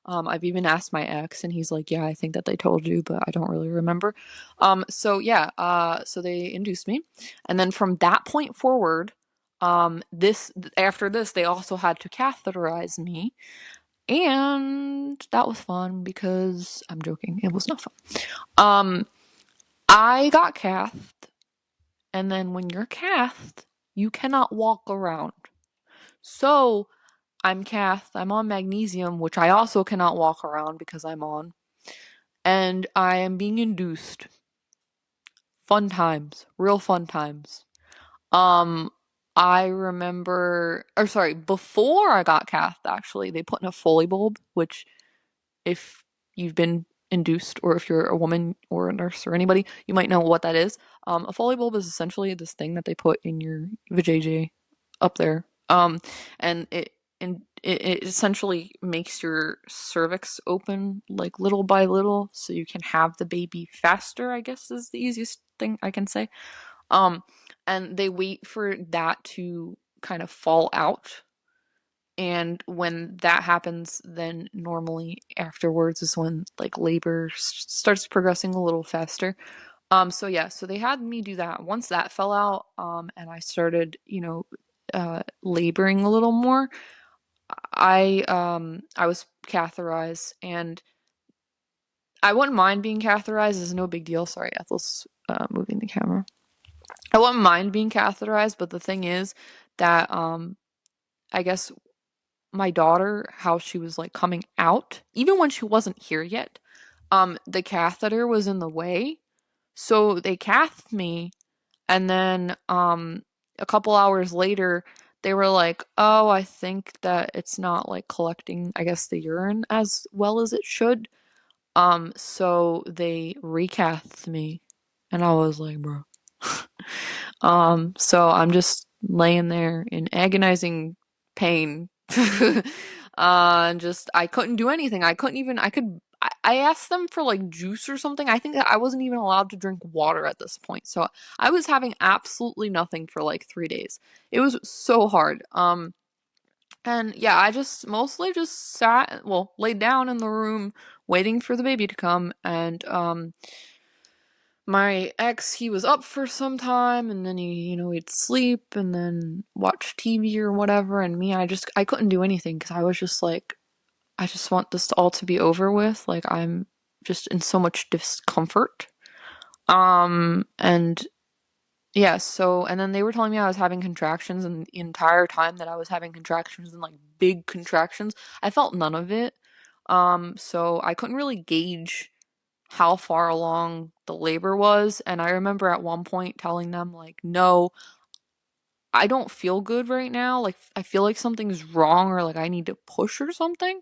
I've even asked my ex, and he's like, "Yeah, I think that they told you, but I don't really remember." So yeah, so they induced me, and then from that point forward, this after this, they also had to catheterize me, and that was fun because I'm joking, it was not fun. Um, I got cathed, and then when you're cathed, you cannot walk around. So I'm cathed, I'm on magnesium, which I also cannot walk around because I'm on, and I am being induced. Fun times, real fun times. Um, I remember, or sorry, before I got cathed, actually, they put in a Foley bulb, which if you've been induced or if you're a woman or a nurse or anybody, you might know what that is. A Foley bulb is essentially this thing that they put in your vajayjay up there. And it essentially makes your cervix open like little by little so you can have the baby faster, I guess is the easiest thing I can say. Um, and they wait for that to kind of fall out, and when that happens, then normally afterwards is when like labor starts progressing a little faster. So yeah, so they had me do that. Once that fell out, and I started, laboring a little more, I was catheterized, and I wouldn't mind being catheterized. It's no big deal. Sorry, Ethel's moving the camera. I wouldn't mind being catheterized, but the thing is that I guess my daughter, how she was like coming out, even when she wasn't here yet, the catheter was in the way. So they cathed me, and then a couple hours later they were like, "Oh, I think that it's not like collecting, I guess, the urine as well as it should." So they recathed me, and I was like, "Bro." So I'm just laying there in agonizing pain. And just I couldn't do anything. I couldn't even I asked them for like juice or something. I think that I wasn't even allowed to drink water at this point. So I was having absolutely nothing for like 3 days. It was so hard. And yeah, I just mostly just laid down in the room waiting for the baby to come. And my ex, he was up for some time, and then he'd sleep and then watch TV or whatever. And me, I couldn't do anything because I was just like, I just want this all to be over with. Like, I'm just in so much discomfort. And yeah, so, and then they were telling me I was having contractions, and the entire time that I was having contractions and like big contractions, I felt none of it. So I couldn't really gauge how far along the labor was. And I remember at one point telling them, like, no, I don't feel good right now. Like, I feel like something's wrong, or like I need to push or something.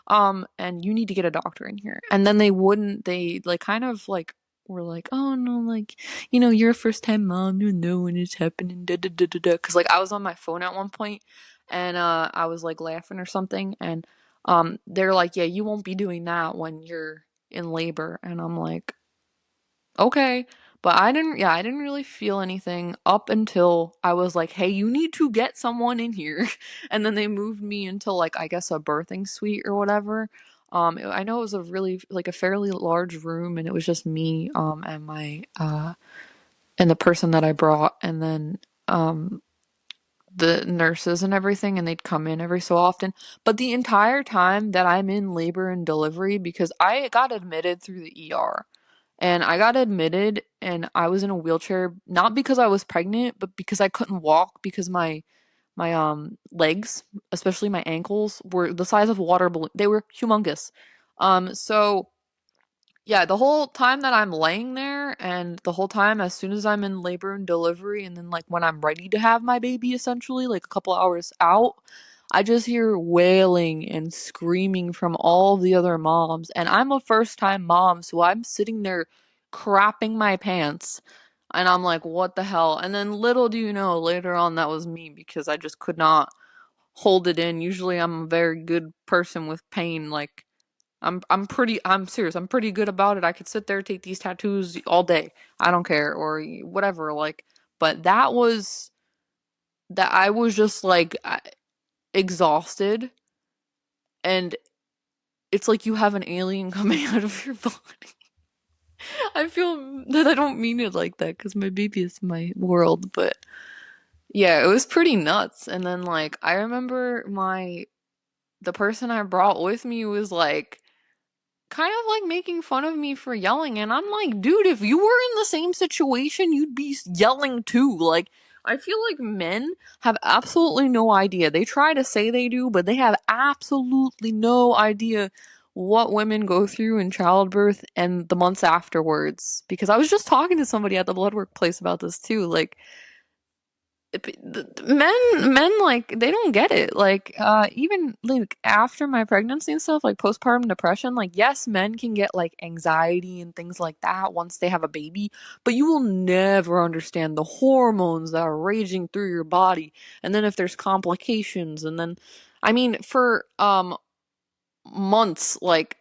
And you need to get a doctor in here. And then they like kind of like were like, oh no, like, you're a first time mom, you know when it's happening, da da da da da. Cause like I was on my phone at one point and I was like laughing or something, and they're like, yeah, you won't be doing that when you're in labor. And I'm like, okay. But I didn't really feel anything up until I was like, hey, you need to get someone in here. And then they moved me into like, I guess, a birthing suite or whatever. I know it was a really, like, a fairly large room, and it was just me, and and the person that I brought, and then, the nurses and everything, and they'd come in every so often. But the entire time that I'm in labor and delivery, because I got admitted through the ER, and I got admitted and I was in a wheelchair, not because I was pregnant, but because I couldn't walk, because my legs, especially my ankles, were the size of water balloon. They were humongous. So yeah, the whole time that I'm laying there, and the whole time as soon as I'm in labor and delivery, and then like when I'm ready to have my baby, essentially, like a couple hours out, I just hear wailing and screaming from all the other moms. And I'm a first time mom, so I'm sitting there crapping my pants. And I'm like, what the hell? And then little do you know, later on that was me, because I just could not hold it in. Usually I'm a very good person with pain. Like, I'm serious. I'm pretty good about it. I could sit there, take these tattoos all day. I don't care, or whatever, like, but that I was just like exhausted, and it's like you have an alien coming out of your body. I feel that I don't mean it like that because my baby is my world, but yeah, it was pretty nuts. And then like I remember the person I brought with me was like kind of like making fun of me for yelling, and I'm like, dude, if you were in the same situation, you'd be yelling too. Like, I feel like men have absolutely no idea. They try to say they do, but they have absolutely no idea what women go through in childbirth and the months afterwards. Because I was just talking to somebody at the blood work place about this too. Like, men like they don't get it, like even like after my pregnancy and stuff, like postpartum depression, like yes, men can get like anxiety and things like that once they have a baby, but you will never understand the hormones that are raging through your body, and then if there's complications, and then I mean for months, like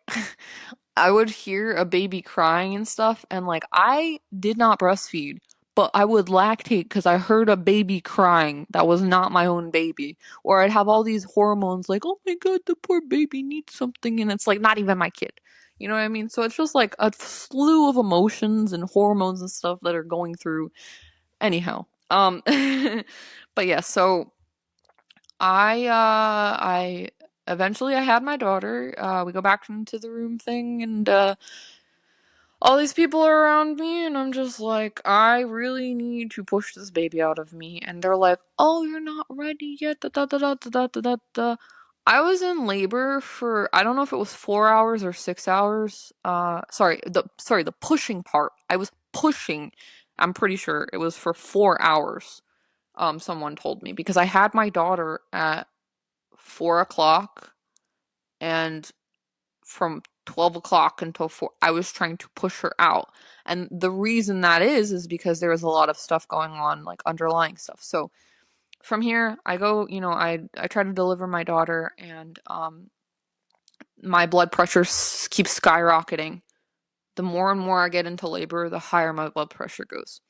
I would hear a baby crying and stuff, and like I did not breastfeed, but I would lactate because I heard a baby crying that was not my own baby. Or I'd have all these hormones like, oh my god, the poor baby needs something, and it's like not even my kid. You know what I mean? So it's just like a slew of emotions and hormones and stuff that are going through. Anyhow, but yeah, so I eventually I had my daughter. We go back into the room thing, and all these people are around me, and I'm just like, I really need to push this baby out of me. And they're like, oh, you're not ready yet. Da, da, da, da, da, da, da, da. I was in labor for I don't know if it was 4 hours or 6 hours. The pushing part. I was pushing. I'm pretty sure it was for 4 hours. Someone told me because I had my daughter at 4 o'clock, and from 12 o'clock until 4, I was trying to push her out. And the reason that is because there was a lot of stuff going on, like underlying stuff. So from here, I go, I try to deliver my daughter, and my blood pressure keeps skyrocketing. The more and more I get into labor, the higher my blood pressure goes.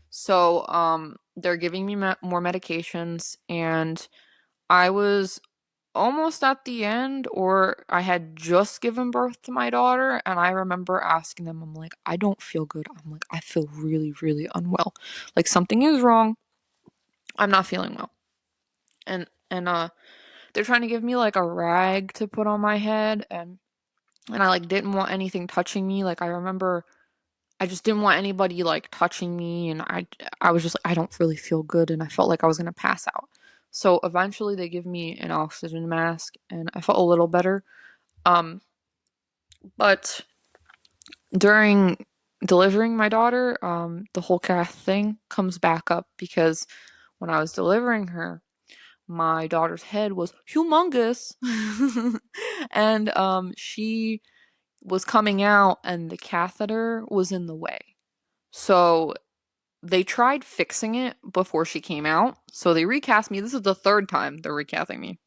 So they're giving me more medications, and I was almost at the end, or I had just given birth to my daughter, and I remember asking them, I'm like, I don't feel good. I'm like, I feel really, really unwell. Like something is wrong. I'm not feeling well. And they're trying to give me like a rag to put on my head, and I like didn't want anything touching me. Like I remember I just didn't want anybody like touching me, and I was just like, I don't really feel good, and I felt like I was gonna pass out. So eventually they give me an oxygen mask, and I felt a little better. But during delivering my daughter, the whole cath thing comes back up because when I was delivering her, my daughter's head was humongous, and she was coming out, and the catheter was in the way. So they tried fixing it before she came out. So they recast me. This is the third time they're recasting me.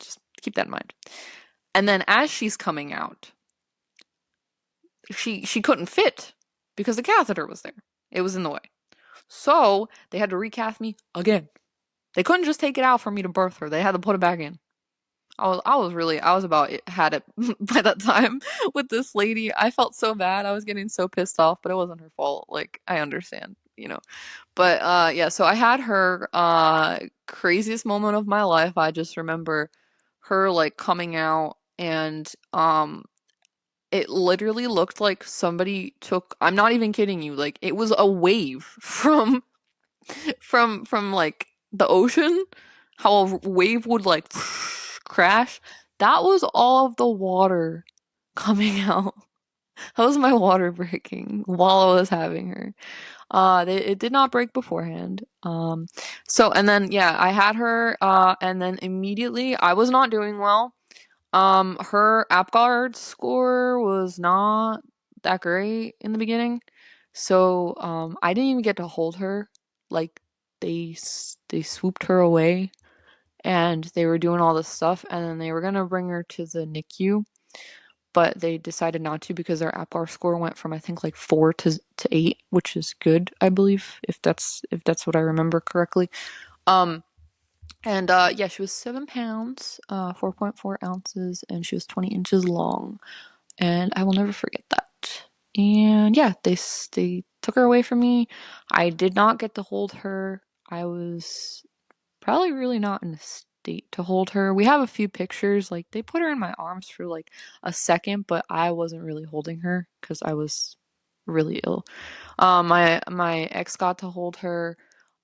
Just keep that in mind. And then as she's coming out, she couldn't fit because the catheter was there. It was in the way. So they had to recast me again. They couldn't just take it out for me to birth her. They had to put it back in. I was about had it by that time with this lady. I felt so bad. I was getting so pissed off, but it wasn't her fault. Like I understand. But yeah, so I had her craziest moment of my life. I just remember her like coming out, and it literally looked like somebody took, I'm not even kidding you, like it was a wave from like the ocean, how a wave would like crash. That was all of the water coming out. That was my water breaking while I was having her. It did not break beforehand. So and then yeah, I had her, and then immediately I was not doing well. Her AppGuard score was not that great in the beginning, so I didn't even get to hold her. Like they swooped her away, and they were doing all this stuff, and then they were gonna bring her to the NICU, but they decided not to because their AppGuard score went from I think like 4 to 8, which is good, I believe, if that's what I remember correctly. And yeah, she was 7 pounds, 4.4 ounces, and she was 20 inches long. And I will never forget that. And yeah, they took her away from me. I did not get to hold her. I was probably really not in a state to hold her. We have a few pictures. Like they put her in my arms for like a second, but I wasn't really holding her because I was really ill. My ex got to hold her,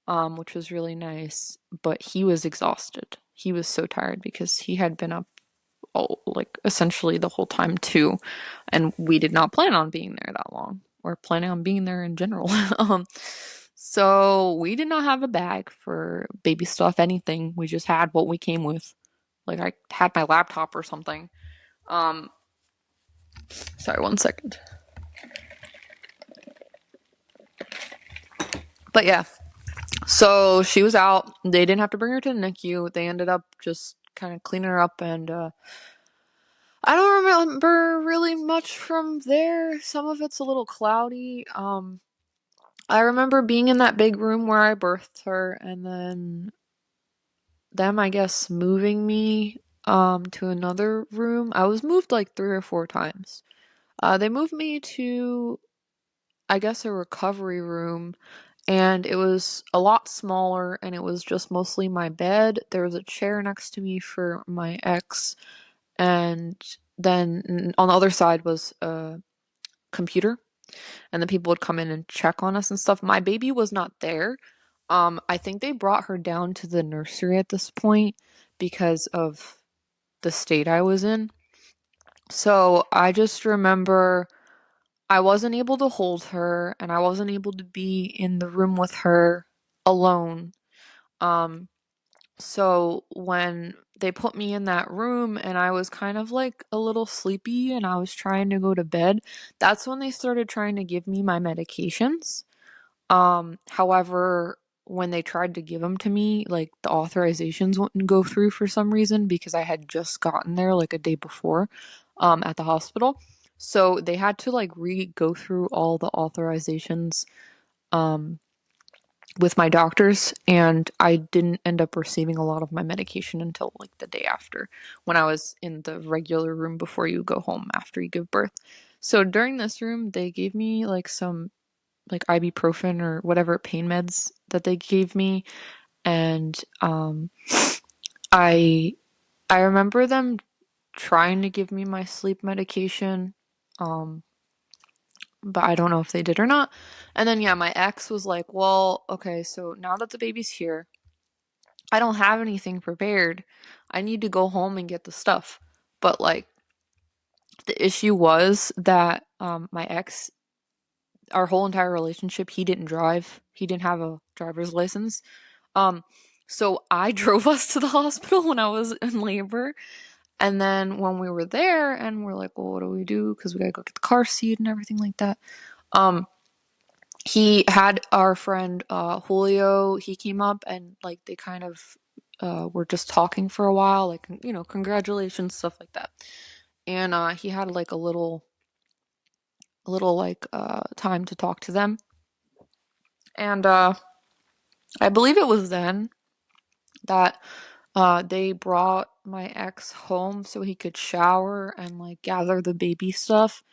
which was really nice, but he was exhausted. He was so tired because he had been up like essentially the whole time too, and we did not plan on being there that long. We're planning on being there in general. So we did not have a bag for baby stuff, anything. We just had what we came with. Like I had my laptop or something. Um, Sorry, 1 second. But yeah, so she was out. They didn't have to bring her to the NICU. They ended up just kind of cleaning her up, and I don't remember really much from there. Some of it's a little cloudy. I remember being in that big room where I birthed her, and then them, I guess, moving me to another room. I was moved like 3 or 4 times. They moved me to, I guess, a recovery room, and it was a lot smaller, and it was just mostly my bed. There was a chair next to me for my ex, and then on the other side was a computer, and then people would come in and check on us and stuff. My baby was not there. I think they brought her down to the nursery at this point because of the state I was in. So I just remember I wasn't able to hold her and I wasn't able to be in the room with her alone. Um, so when they put me in that room and I was kind of like a little sleepy and I was trying to go to bed, that's when they started trying to give me my medications. However, when they tried to give them to me, like the authorizations wouldn't go through for some reason because I had just gotten there like a day before, at the hospital. So they had to like go through all the authorizations, um, with my doctors, and I didn't end up receiving a lot of my medication until like the day after, when I was in the regular room before you go home after you give birth. So during this room, they gave me like some like ibuprofen or whatever pain meds that they gave me, and I I remember them trying to give me my sleep medication, um but I don't know if they did or not. And then yeah, my ex was like, "Well, okay, so now that the baby's here, I don't have anything prepared. I need to go home and get the stuff." But like the issue was that my ex, our whole entire relationship, he didn't drive. He didn't have a driver's license. Um, so I drove us to the hospital when I was in labor. And then when we were there and we're like, well, what do we do? Because we gotta go get the car seat and everything like that. Um, he had our friend Julio, he came up and like they kind of were just talking for a while, like, congratulations, stuff like that. And he had like a little like time to talk to them. And I believe it was then that they brought my ex home so he could shower and like gather the baby stuff.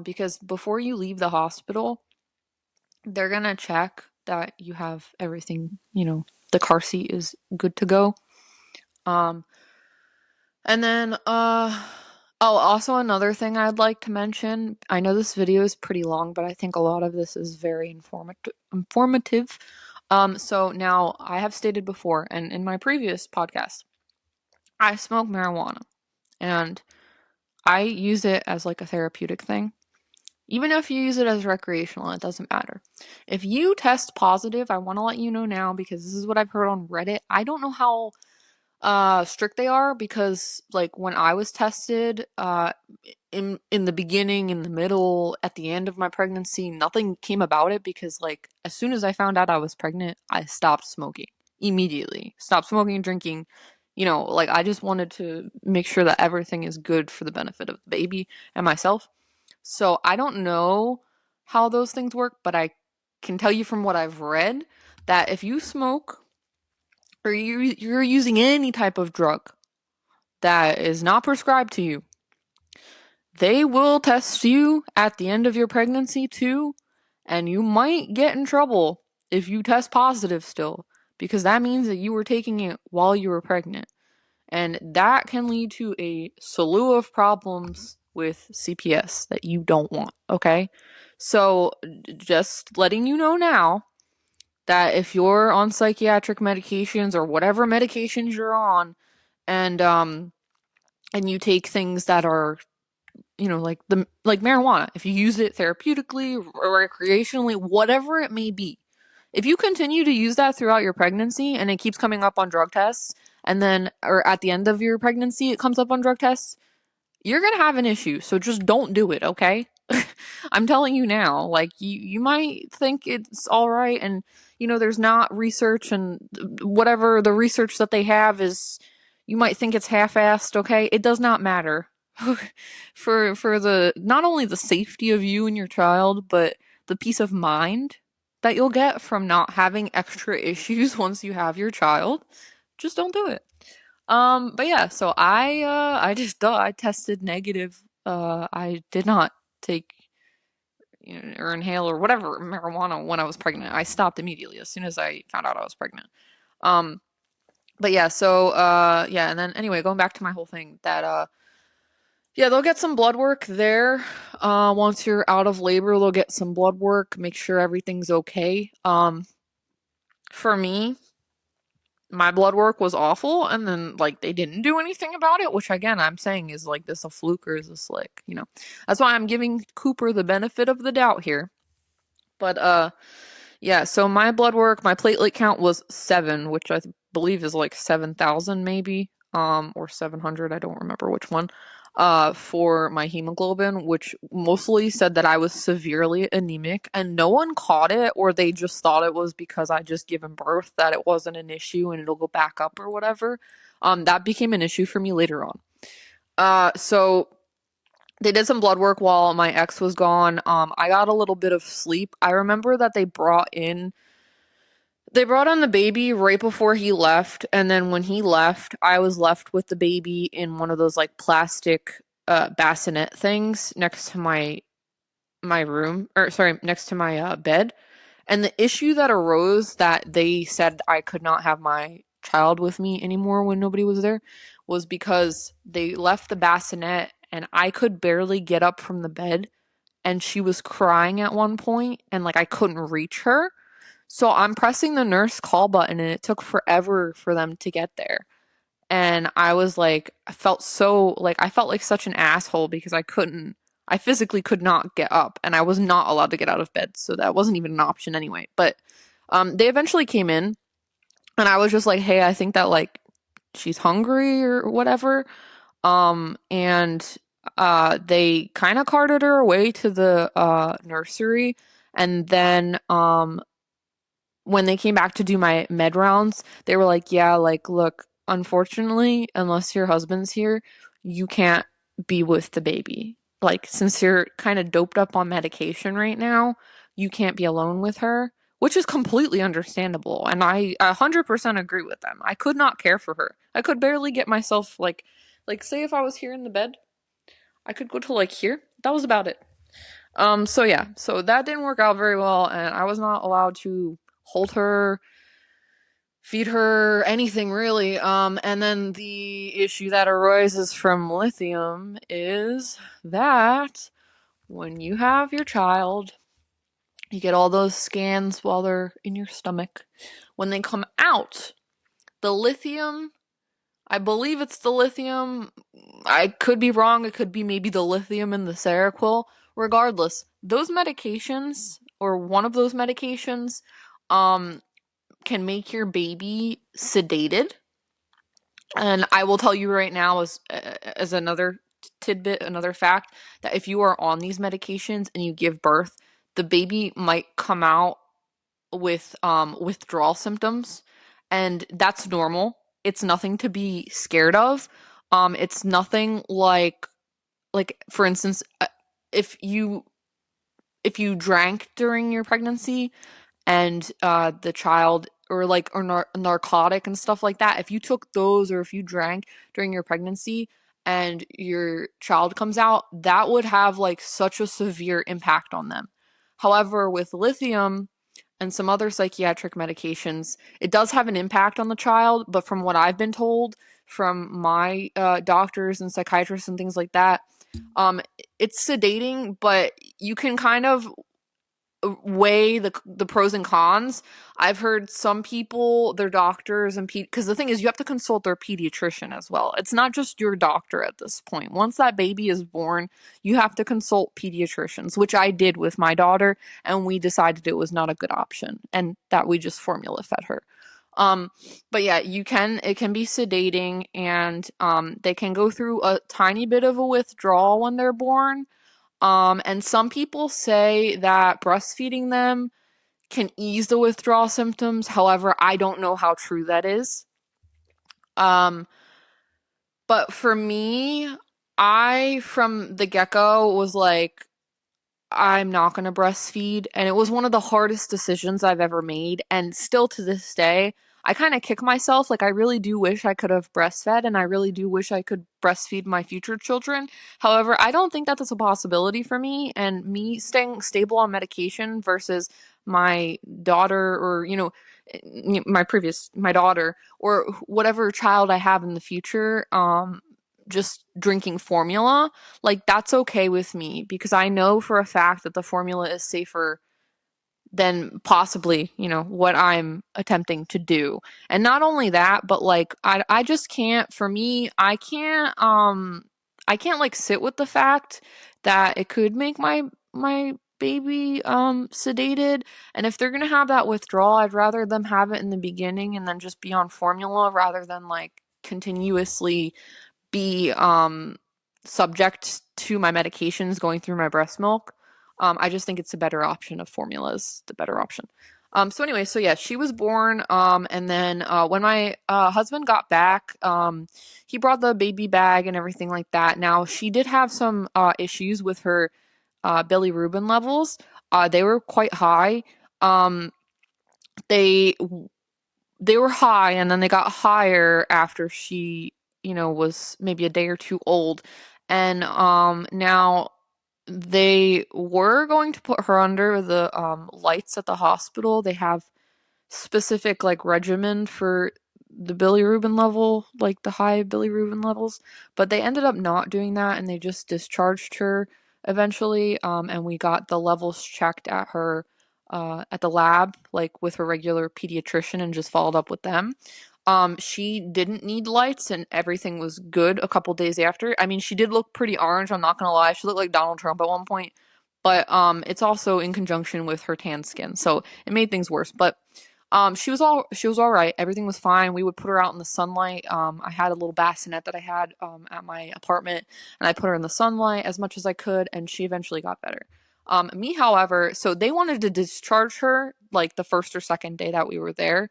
Because before you leave the hospital, they're gonna check that you have everything, the car seat is good to go. Um, and then, oh, also another thing I'd like to mention. I know this video is pretty long, but I think a lot of this is very informative. So now I have stated before, and in my previous podcast, I smoke marijuana, and I use it as like a therapeutic thing. Even if you use it as recreational, it doesn't matter. If you test positive, I want to let you know now because this is what I've heard on Reddit. I don't know how strict they are because like when I was tested in the beginning, in the middle, at the end of my pregnancy, nothing came about it because like as soon as I found out I was pregnant, I stopped smoking immediately. Stopped smoking and drinking. Like I just wanted to make sure that everything is good for the benefit of the baby and myself. So I don't know how those things work, but I can tell you from what I've read that if you smoke or you're using any type of drug that is not prescribed to you, they will test you at the end of your pregnancy too, and you might get in trouble if you test positive still, because that means that you were taking it while you were pregnant. And that can lead to a slew of problems with CPS that you don't want, okay? So, just letting you know now that if you're on psychiatric medications or whatever medications you're on, and you take things that are, like marijuana, if you use it therapeutically or recreationally, whatever it may be, if you continue to use that throughout your pregnancy and it keeps coming up on drug tests, and then or at the end of your pregnancy it comes up on drug tests, you're gonna have an issue. So just don't do it, okay? I'm telling you now. Like you might think it's all right, and there's not research, and whatever the research that they have is, you might think it's half-assed. Okay, it does not matter for the not only the safety of you and your child, but the peace of mind that you'll get from not having extra issues once you have your child. Just don't do it. But yeah, so I tested negative. I did not take, or inhale or whatever marijuana when I was pregnant. I stopped immediately as soon as I found out I was pregnant. Um, but yeah, so yeah, and then anyway, going back to my whole thing that yeah, they'll get some blood work there. Once you're out of labor, they'll get some blood work, make sure everything's okay. For me, my blood work was awful, and then like they didn't do anything about it, which again I'm saying is like this a fluke or is this like, that's why I'm giving Cooper the benefit of the doubt here. But yeah, so my blood work, my platelet count was 7, which I believe is like 7,000 maybe, or 700, I don't remember which one, for my hemoglobin, which mostly said that I was severely anemic, and no one caught it, or they just thought it was because I just given birth, that it wasn't an issue and it'll go back up or whatever. That became an issue for me later on. So they did some blood work while my ex was gone. I got a little bit of sleep. I remember that they brought on the baby right before he left, and then when he left, I was left with the baby in one of those like plastic bassinet things next to my room, or sorry, next to my bed. And the issue that arose that they said I could not have my child with me anymore when nobody was there was because they left the bassinet and I could barely get up from the bed, and she was crying at one point and like I couldn't reach her. So I'm pressing the nurse call button and it took forever for them to get there. And I was like, I felt like such an asshole because I physically could not get up and I was not allowed to get out of bed. So that wasn't even an option anyway. But they eventually came in and I was just like, hey, I think that like she's hungry or whatever. And they kind of carted her away to the nursery. And then when they came back to do my med rounds, they were like, yeah, like, look, unfortunately, unless your husband's here, you can't be with the baby. Like, since you're kind of doped up on medication right now, you can't be alone with her, which is completely understandable. And I 100% agree with them. I could not care for her. I could barely get myself, like, say if I was here in the bed, I could go to, like, here. That was about it. So yeah, so that didn't work out very well, and I was not allowed to hold her, feed her, anything really. And then the issue that arises from lithium is that when you have your child, you get all those scans while they're in your stomach. When they come out, the lithium, I believe it's the lithium, I could be wrong, it could be maybe the lithium in the Seroquel. Regardless, those medications, or one of those medications, can make your baby sedated. And I will tell you right now, as another tidbit, another fact, that if you are on these medications and you give birth, the baby might come out with withdrawal symptoms, and that's normal. It's nothing to be scared of. It's nothing like for instance, if you drank during your pregnancy and the child, or narcotic and stuff like that, if you took those or if you drank during your pregnancy and your child comes out, that would have like such a severe impact on them. However, with lithium and some other psychiatric medications, it does have an impact on the child, but from what I've been told from my doctors and psychiatrists and things like that, it's sedating, but you can kind of weigh the pros and cons. I've heard some people, their doctors and because the thing is, you have to consult their pediatrician as well. It's not just your doctor at this point. Once that baby is born, you have to consult pediatricians, which I did with my daughter, and we decided it was not a good option and that we just formula fed her. But yeah, it can be sedating, and they can go through a tiny bit of a withdrawal when they're born. And some people say that breastfeeding them can ease the withdrawal symptoms. However, I don't know how true that is. But for me, I, from the get-go, was like, I'm not going to breastfeed. And it was one of the hardest decisions I've ever made. And still to this day, I kind of kick myself. Like, I really do wish I could have breastfed, and I really do wish I could breastfeed my future children. However, I don't think that that's a possibility for me. And me staying stable on medication versus my daughter, or, my daughter, or whatever child I have in the future, just drinking formula, like, that's okay with me, because I know for a fact that the formula is safer than possibly, what I'm attempting to do. And not only that, but like I just can't, for me, I can't like sit with the fact that it could make my baby sedated. And if they're gonna have that withdrawal, I'd rather them have it in the beginning and then just be on formula rather than like continuously be subject to my medications going through my breast milk. I just think it's a better option of formulas, the better option. So anyway, so yeah, she was born, and then when my husband got back, he brought the baby bag and everything like that. Now she did have some issues with her bilirubin levels. They were quite high. Um, they they were high and then they got higher after she, was maybe a day or two old. And now they were going to put her under the lights at the hospital. They have specific like regimen for the bilirubin level, like the high bilirubin levels, but they ended up not doing that and they just discharged her eventually. And we got the levels checked at the lab, like with her regular pediatrician, and just followed up with them. She didn't need lights and everything was good a couple days after. I mean, she did look pretty orange, I'm not gonna lie. She looked like Donald Trump at one point. But it's also in conjunction with her tan skin, so it made things worse. But she was all right. Everything was fine. We would put her out in the sunlight. I had a little bassinet that I had at my apartment, and I put her in the sunlight as much as I could, and she eventually got better. Me, however, so they wanted to discharge her like the first or second day that we were there.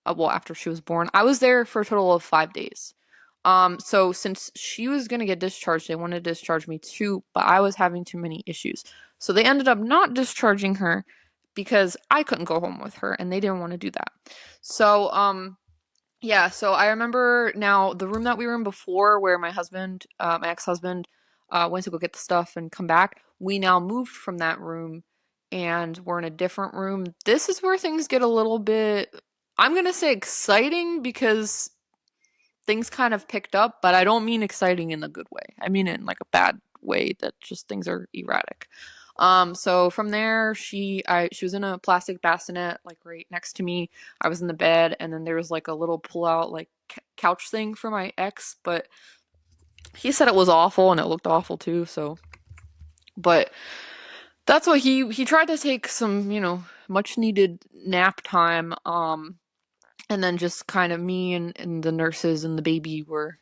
Well, after she was born, I was there for a total of 5 days. So since she was gonna get discharged, they wanted to discharge me too, but I was having too many issues. So they ended up not discharging her because I couldn't go home with her and they didn't want to do that. So, yeah, so I remember now the room that we were in before where my ex-husband, went to go get the stuff and come back. We now moved from that room and we're in a different room. This is where things get a little bit, I'm gonna say exciting because things kind of picked up, but I don't mean exciting in the good way. I mean in like a bad way that just things are erratic. So from there, she was in a plastic bassinet, like right next to me. I was in the bed, and then there was like a little pull-out like couch thing for my ex, but he said it was awful and it looked awful too. So, but that's what he tried to take some, much needed nap time. And then just kind of me and the nurses and the baby were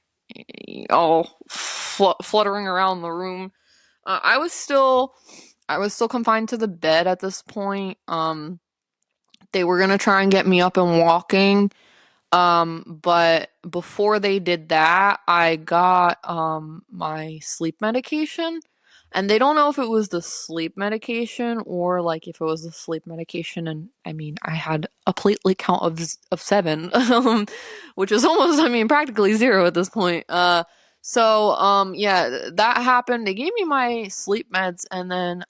all fluttering around the room. I was still confined to the bed at this point. They were gonna try and get me up and walking. But before they did that, I got my sleep medication. And they don't know if it was the sleep medication or like if it was the sleep medication. And I mean, I had a platelet count of 7, which is almost, I mean, practically 0 at this point. Yeah, that happened. They gave me my sleep meds, and then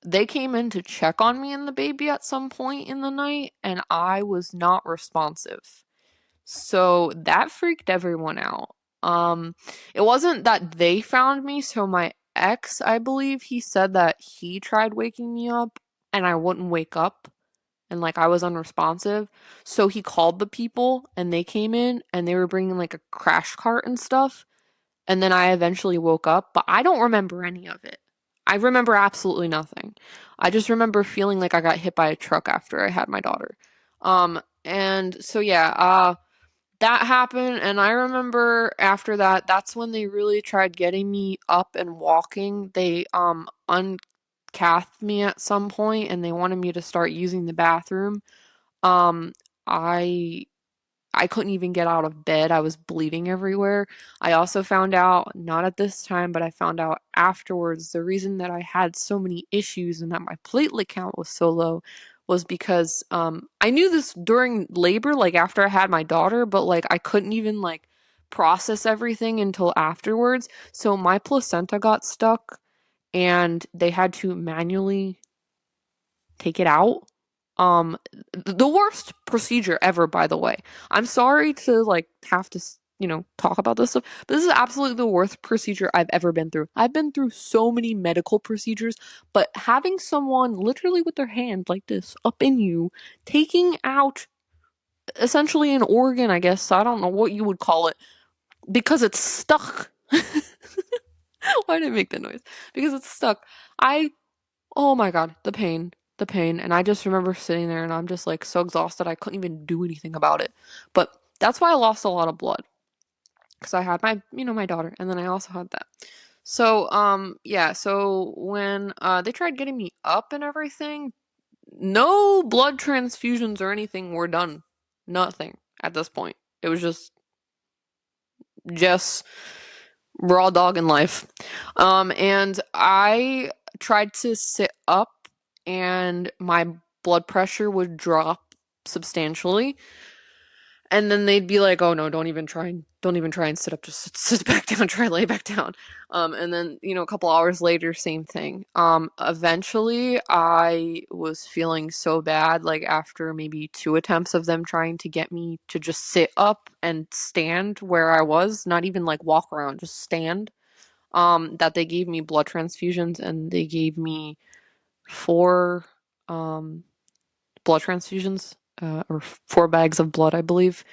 they came in to check on me and the baby at some point in the night, and I was not responsive. So that freaked everyone out. It wasn't that they found me, so my ex, I believe, he said that he tried waking me up and I wouldn't wake up and like I was unresponsive. So he called the people and they came in and they were bringing like a crash cart and stuff. And then I eventually woke up, but I don't remember any of it. I remember absolutely nothing. I just remember feeling like I got hit by a truck after I had my daughter. And so yeah, that happened, and I remember after that, that's when they really tried getting me up and walking. They uncathed me at some point and they wanted me to start using the bathroom. Um I I couldn't even get out of bed. I was bleeding everywhere. I also found out, not at this time, but I found out afterwards, the reason that I had so many issues and that my platelet count was so low was because I knew this during labor, like after I had my daughter, but like I couldn't even like process everything until afterwards. So my placenta got stuck and they had to manually take it out. Um, the worst procedure ever, by the way. I'm sorry to like have to talk about this stuff. But this is absolutely the worst procedure I've ever been through. I've been through so many medical procedures, but having someone literally with their hand like this up in you, taking out essentially an organ, I guess, I don't know what you would call it, because it's stuck. Why did I make that noise? Because it's stuck. Oh my God, the pain, the pain. And I just remember sitting there and I'm just like so exhausted I couldn't even do anything about it. But that's why I lost a lot of blood. Because I had my daughter, and then I also had that. So, yeah, so when they tried getting me up and everything, no blood transfusions or anything were done. Nothing at this point. It was just raw dog in life. And I tried to sit up and my blood pressure would drop substantially. And then they'd be like, "Oh no, don't even try and sit up. Just sit back down. Try lay back down." And then a couple hours later, same thing. Eventually, I was feeling so bad, like after maybe 2 attempts of them trying to get me to just sit up and stand where I was, not even like walk around, just stand. That they gave me blood transfusions, and they gave me 4 blood transfusions, or 4 bags of blood, I believe.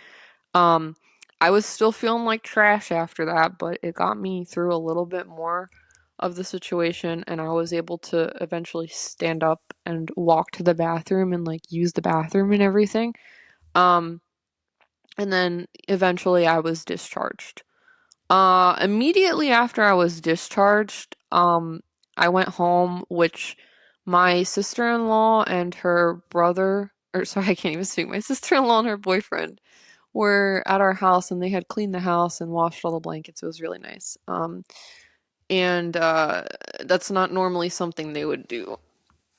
Um, I was still feeling like trash after that, but it got me through a little bit more of the situation, and I was able to eventually stand up and walk to the bathroom and like use the bathroom and everything. Um, and then eventually I was discharged. Immediately after I was discharged, I went home, which my sister-in-law and her brother, or sorry, I can't even speak. My sister-in-law and her boyfriend were at our house, and they had cleaned the house and washed all the blankets. It was really nice. And that's not normally something they would do.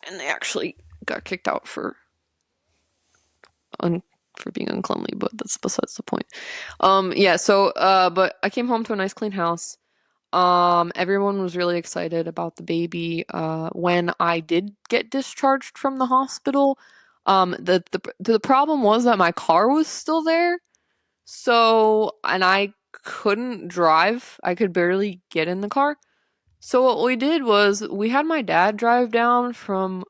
And they actually got kicked out for being uncleanly, but that's besides the point. Yeah, so but I came home to a nice clean house. Everyone was really excited about the baby. When I did get discharged from the hospital, the problem was that my car was still there. So, and I couldn't drive. I could barely get in the car. So what we did was we had my dad drive down from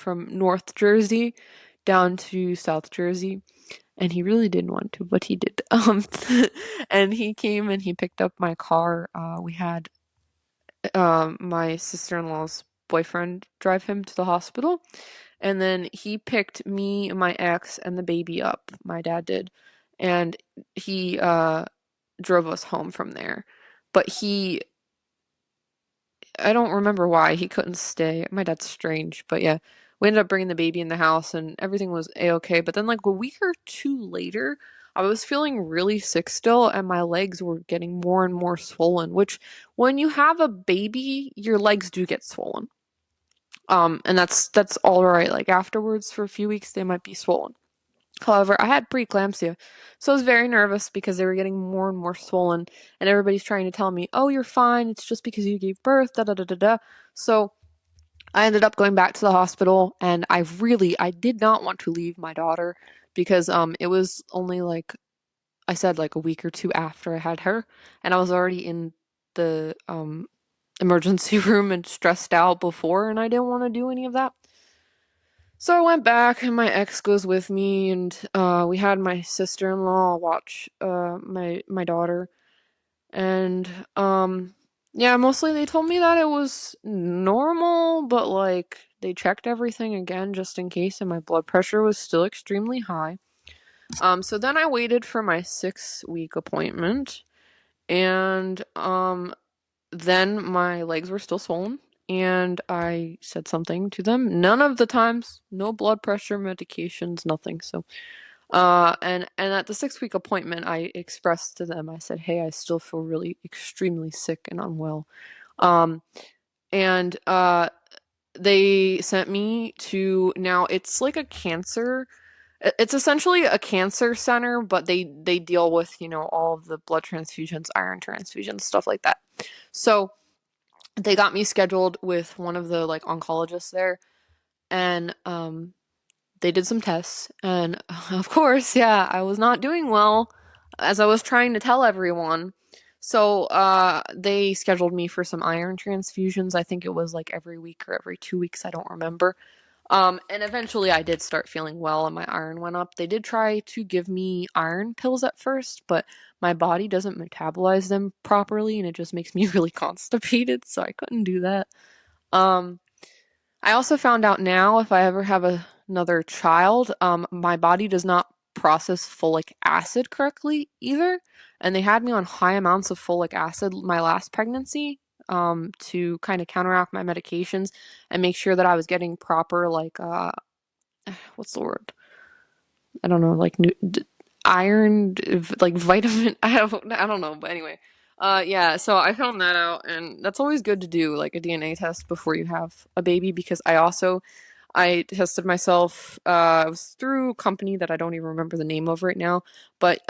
North Jersey down to South Jersey, and he really didn't want to, but he did. And he came and he picked up my car. We had my sister-in-law's boyfriend drive him to the hospital, and then he picked me, my ex, and the baby up. My dad did, and he drove us home from there. But I don't remember why he couldn't stay. My dad's strange, but yeah, we ended up bringing the baby in the house, and everything was a-okay. But then, like a week or 2 later, I was feeling really sick still, and my legs were getting more and more swollen. Which, when you have a baby, your legs do get swollen. And that's all right. Like afterwards, for a few weeks, they might be swollen. However, I had preeclampsia, so I was very nervous because they were getting more and more swollen, and everybody's trying to tell me, "Oh, you're fine. It's just because you gave birth." Da da da da da. So I ended up going back to the hospital, and I did not want to leave my daughter because it was only like I said, like a week or 2 after I had her, and I was already in the emergency room and stressed out before, and I didn't want to do any of that. So I went back, and my ex goes with me, and we had my sister-in-law watch my daughter, and yeah, mostly they told me that it was normal, but like they checked everything again just in case, and my blood pressure was still extremely high. So then I waited for my 6-week appointment, and then my legs were still swollen, and I said something to them. None of the times, no blood pressure medications, nothing. So, and at the 6-week appointment, I expressed to them, I said, "Hey, I still feel really extremely sick and unwell." Um, and they sent me to, now it's like a cancer. It's essentially a cancer center, but they deal with all of the blood transfusions, iron transfusions, stuff like that. So they got me scheduled with one of the like oncologists there, and they did some tests, and of course, yeah, I was not doing well. as I was trying to tell everyone, so they scheduled me for some iron transfusions. I think it was like every week or every 2 weeks. I don't remember. And eventually I did start feeling well and my iron went up. They did try to give me iron pills at first, but my body doesn't metabolize them properly and it just makes me really constipated, so I couldn't do that. Um, I also found out now if I ever have another child, my body does not process folic acid correctly either. And they had me on high amounts of folic acid my last pregnancy, to kind of counteract my medications and make sure that I was getting proper, like, what's the word? I don't know, like iron, like vitamin. I don't know, but anyway. Yeah, so I found that out, and that's always good to do, like a DNA test before you have a baby, because I tested myself. It was through a company that I don't even remember the name of right now, but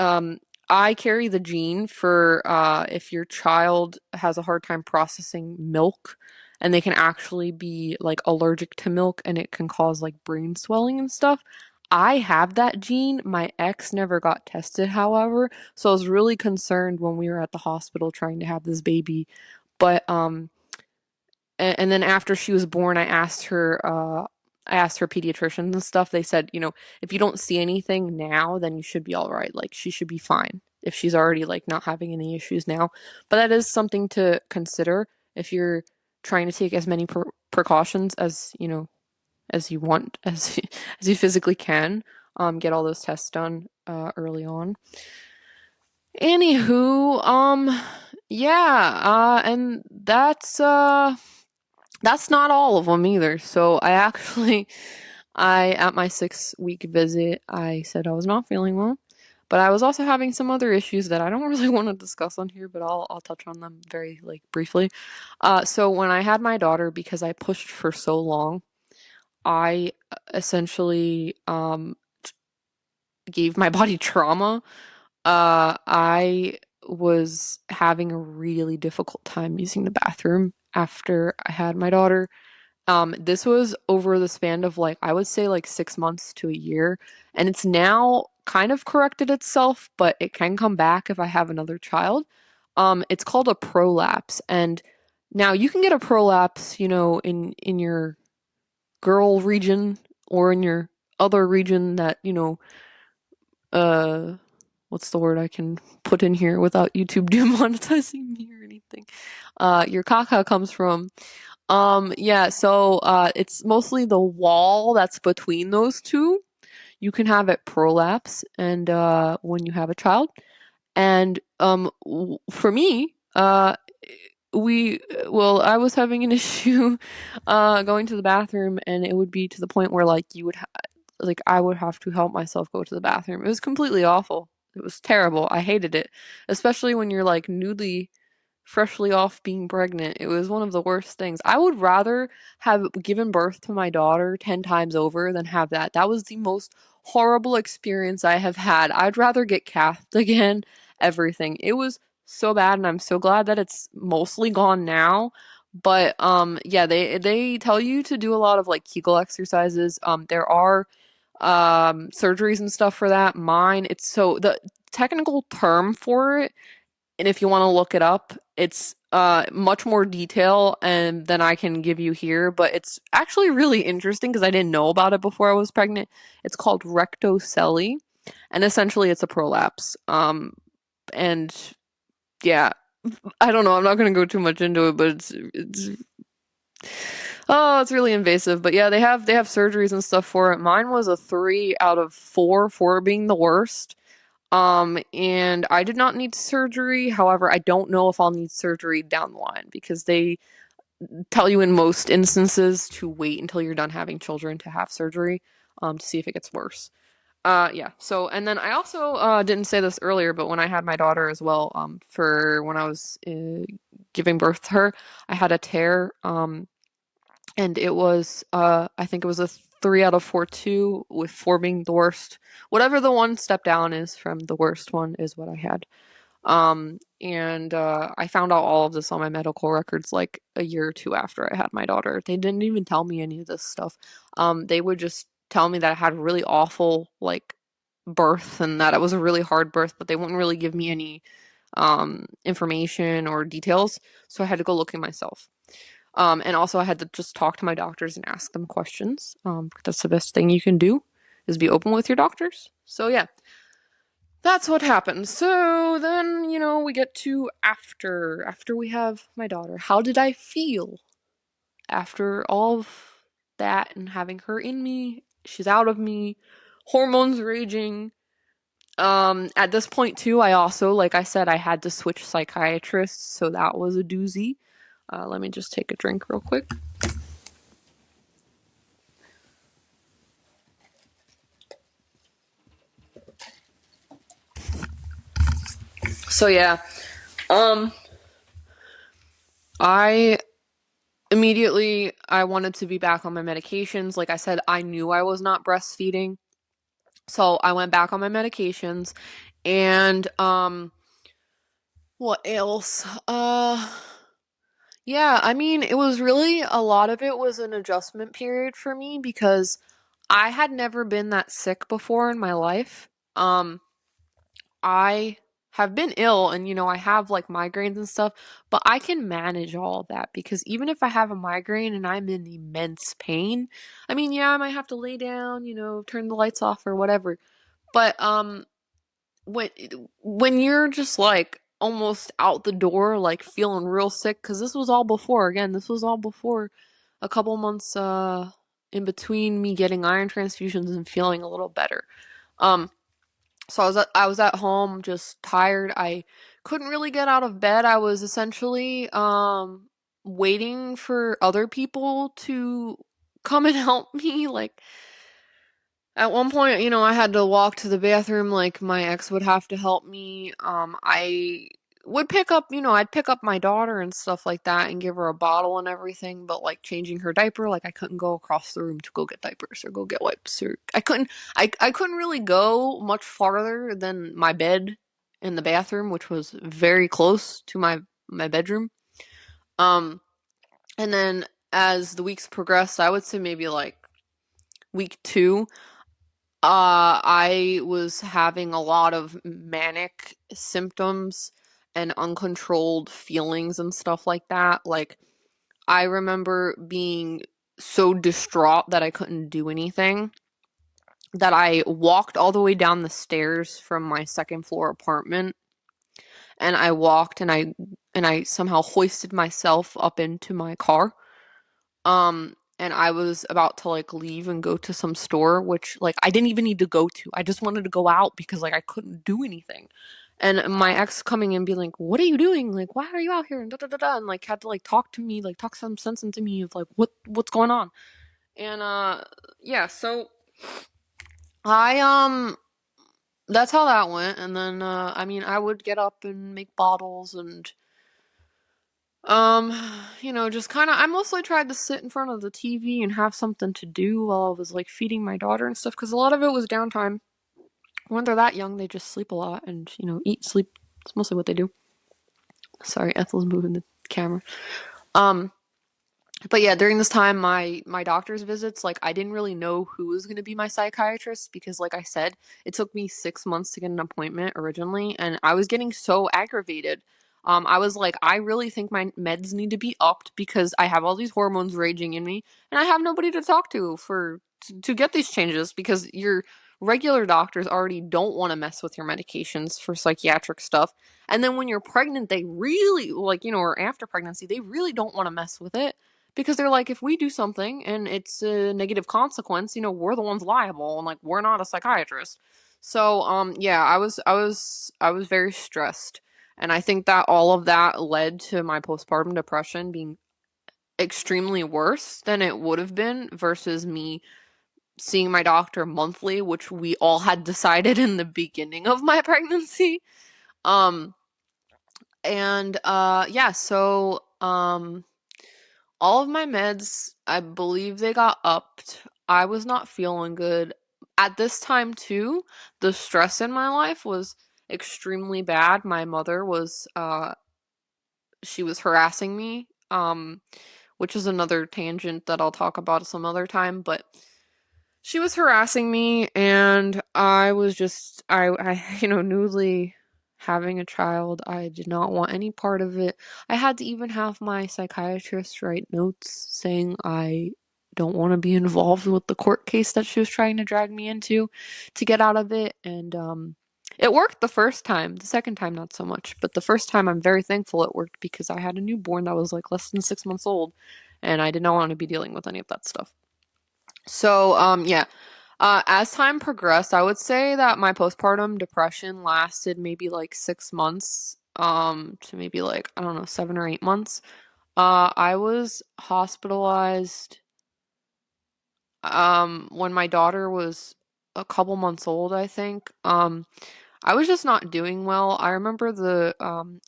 I carry the gene for if your child has a hard time processing milk, and they can actually be like allergic to milk, and it can cause like brain swelling and stuff. I have that gene. My ex never got tested, however, so I was really concerned when we were at the hospital trying to have this baby. But and then after she was born, I asked her pediatricians and stuff. They said, if you don't see anything now, then you should be all right. Like, she should be fine if she's already like not having any issues now. But that is something to consider if you're trying to take as many precautions as as you want, as you physically can. Get all those tests done early on. Anywho, yeah, and that's not all of them either. So at my 6 week visit, I said I was not feeling well, but I was also having some other issues that I don't really want to discuss on here, but I'll touch on them very like briefly. So when I had my daughter, because I pushed for so long, I essentially gave my body trauma. I was having a really difficult time using the bathroom after I had my daughter. This was over the span of like, I would say like 6 months to a year, and it's now kind of corrected itself, but it can come back if I have another child. It's called a prolapse, and now you can get a prolapse, in your girl region or in your other region that, uh, what's the word I can put in here without YouTube demonetizing me or anything? Your caca comes from. Yeah, so it's mostly the wall that's between those two. You can have it prolapse and when you have a child. And for me, I was having an issue going to the bathroom, and it would be to the point where like like I would have to help myself go to the bathroom. It was completely awful. It was terrible. I hated it, especially when you're like newly freshly off being pregnant. It was one of the worst things. I would rather have given birth to my daughter 10 times over than have that. That was the most horrible experience I have had. I'd rather get cathed again, everything. It was so bad, and I'm so glad that it's mostly gone now. But yeah, they tell you to do a lot of like Kegel exercises. There are surgeries and stuff for that. Mine, it's so the technical term for it, and if you want to look it up, it's much more detail and than I can give you here, but it's actually really interesting because I didn't know about it before I was pregnant. It's called rectoceli, and essentially it's a prolapse. And yeah, I don't know. I'm not going to go too much into it, but it's really invasive. But yeah, they have surgeries and stuff for it. Mine was a 3 out of 4, 4 being the worst. And I did not need surgery. However, I don't know if I'll need surgery down the line because they tell you in most instances to wait until you're done having children to have surgery, to see if it gets worse. Yeah. So, and then I also didn't say this earlier, but when I had my daughter as well, for when I was giving birth to her, I had a tear. And it was I think it was a 3 out of 4 too, with 4 being the worst. Whatever the one step down is from the worst one is what I had. And I found out all of this on my medical records like a year or two after I had my daughter. They didn't even tell me any of this stuff. They would just tell me that I had really awful like birth and that it was a really hard birth, but they wouldn't really give me any information or details. So I had to go looking myself. And also I had to just talk to my doctors and ask them questions. That's the best thing you can do is be open with your doctors. So yeah, that's what happened. So then, we get to after we have my daughter. How did I feel after all of that and having her in me? She's out of me, hormones raging. At this point too, I also, like I said, I had to switch psychiatrists, so that was a doozy. Let me just take a drink real quick. So yeah, I immediately I wanted to be back on my medications. Like I said, I knew I was not breastfeeding. So I went back on my medications and what else? Yeah, I mean, it was really a lot of it was an adjustment period for me because I had never been that sick before in my life. I have been ill and I have like migraines and stuff, but I can manage all of that because even if I have a migraine and I'm in immense pain, I mean, yeah, I might have to lay down, turn the lights off or whatever. But when when you're just like almost out the door, like feeling real sick, because this was all before a couple months in between me getting iron transfusions and feeling a little better. Um, so I was at home just tired. I couldn't really get out of bed. I was essentially waiting for other people to come and help me. Like at one point, I had to walk to the bathroom, like my ex would have to help me. I would pick up, I'd pick up my daughter and stuff like that and give her a bottle and everything, but like changing her diaper, like I couldn't go across the room to go get diapers or go get wipes or I couldn't really go much farther than my bed in the bathroom, which was very close to my bedroom. Um and then as the weeks progressed, I would say maybe like week 2, I was having a lot of manic symptoms and uncontrolled feelings and stuff like that. Like, I remember being so distraught that I couldn't do anything, that I walked all the way down the stairs from my second floor apartment, and I walked and I somehow hoisted myself up into my car. And I was about to like leave and go to some store, which like I didn't even need to go to. I just wanted to go out because like I couldn't do anything. And my ex coming in being like, "What are you doing? Like, why are you out here?" And da da da da, and like had to like talk to me, like talk some sense into me of like what's going on. And yeah, so I that's how that went. And then I mean I would get up and make bottles and um, just kind of, I mostly tried to sit in front of the TV and have something to do while I was like feeding my daughter and stuff, because a lot of it was downtime. When they're that young, they just sleep a lot and, eat, sleep. It's mostly what they do. Sorry, Ethel's moving the camera. Um, but yeah, during this time, my doctor's visits, like I didn't really know who was going to be my psychiatrist because, like I said, it took me 6 months to get an appointment originally, and I was getting so aggravated. I was like, I really think my meds need to be upped because I have all these hormones raging in me, and I have nobody to talk to to get these changes because your regular doctors already don't want to mess with your medications for psychiatric stuff. And then when you're pregnant, they really like, or after pregnancy, they really don't want to mess with it because they're like, if we do something and it's a negative consequence, we're the ones liable, and like we're not a psychiatrist. So yeah, I was very stressed, and I think that all of that led to my postpartum depression being extremely worse than it would have been versus me seeing my doctor monthly, which we all had decided in the beginning of my pregnancy. um and yeah, so all of my meds, I believe they got upped. I was not feeling good. At this time, too, the stress in my life was extremely bad. My mother she was harassing me, which is another tangent that I'll talk about some other time. But She was harassing me, and I was just, newly having a child. I did not want any part of it. I had to even have my psychiatrist write notes saying I don't want to be involved with the court case that she was trying to drag me into to get out of it. And it worked the first time. The second time, not so much. But the first time, I'm very thankful it worked because I had a newborn that was like less than 6 months old, and I did not want to be dealing with any of that stuff. So, yeah. As time progressed, I would say that my postpartum depression lasted maybe like 6 months, to maybe like, I don't know, 7 or 8 months. I was hospitalized, when my daughter was a couple months old, I think. I was just not doing well. I remember the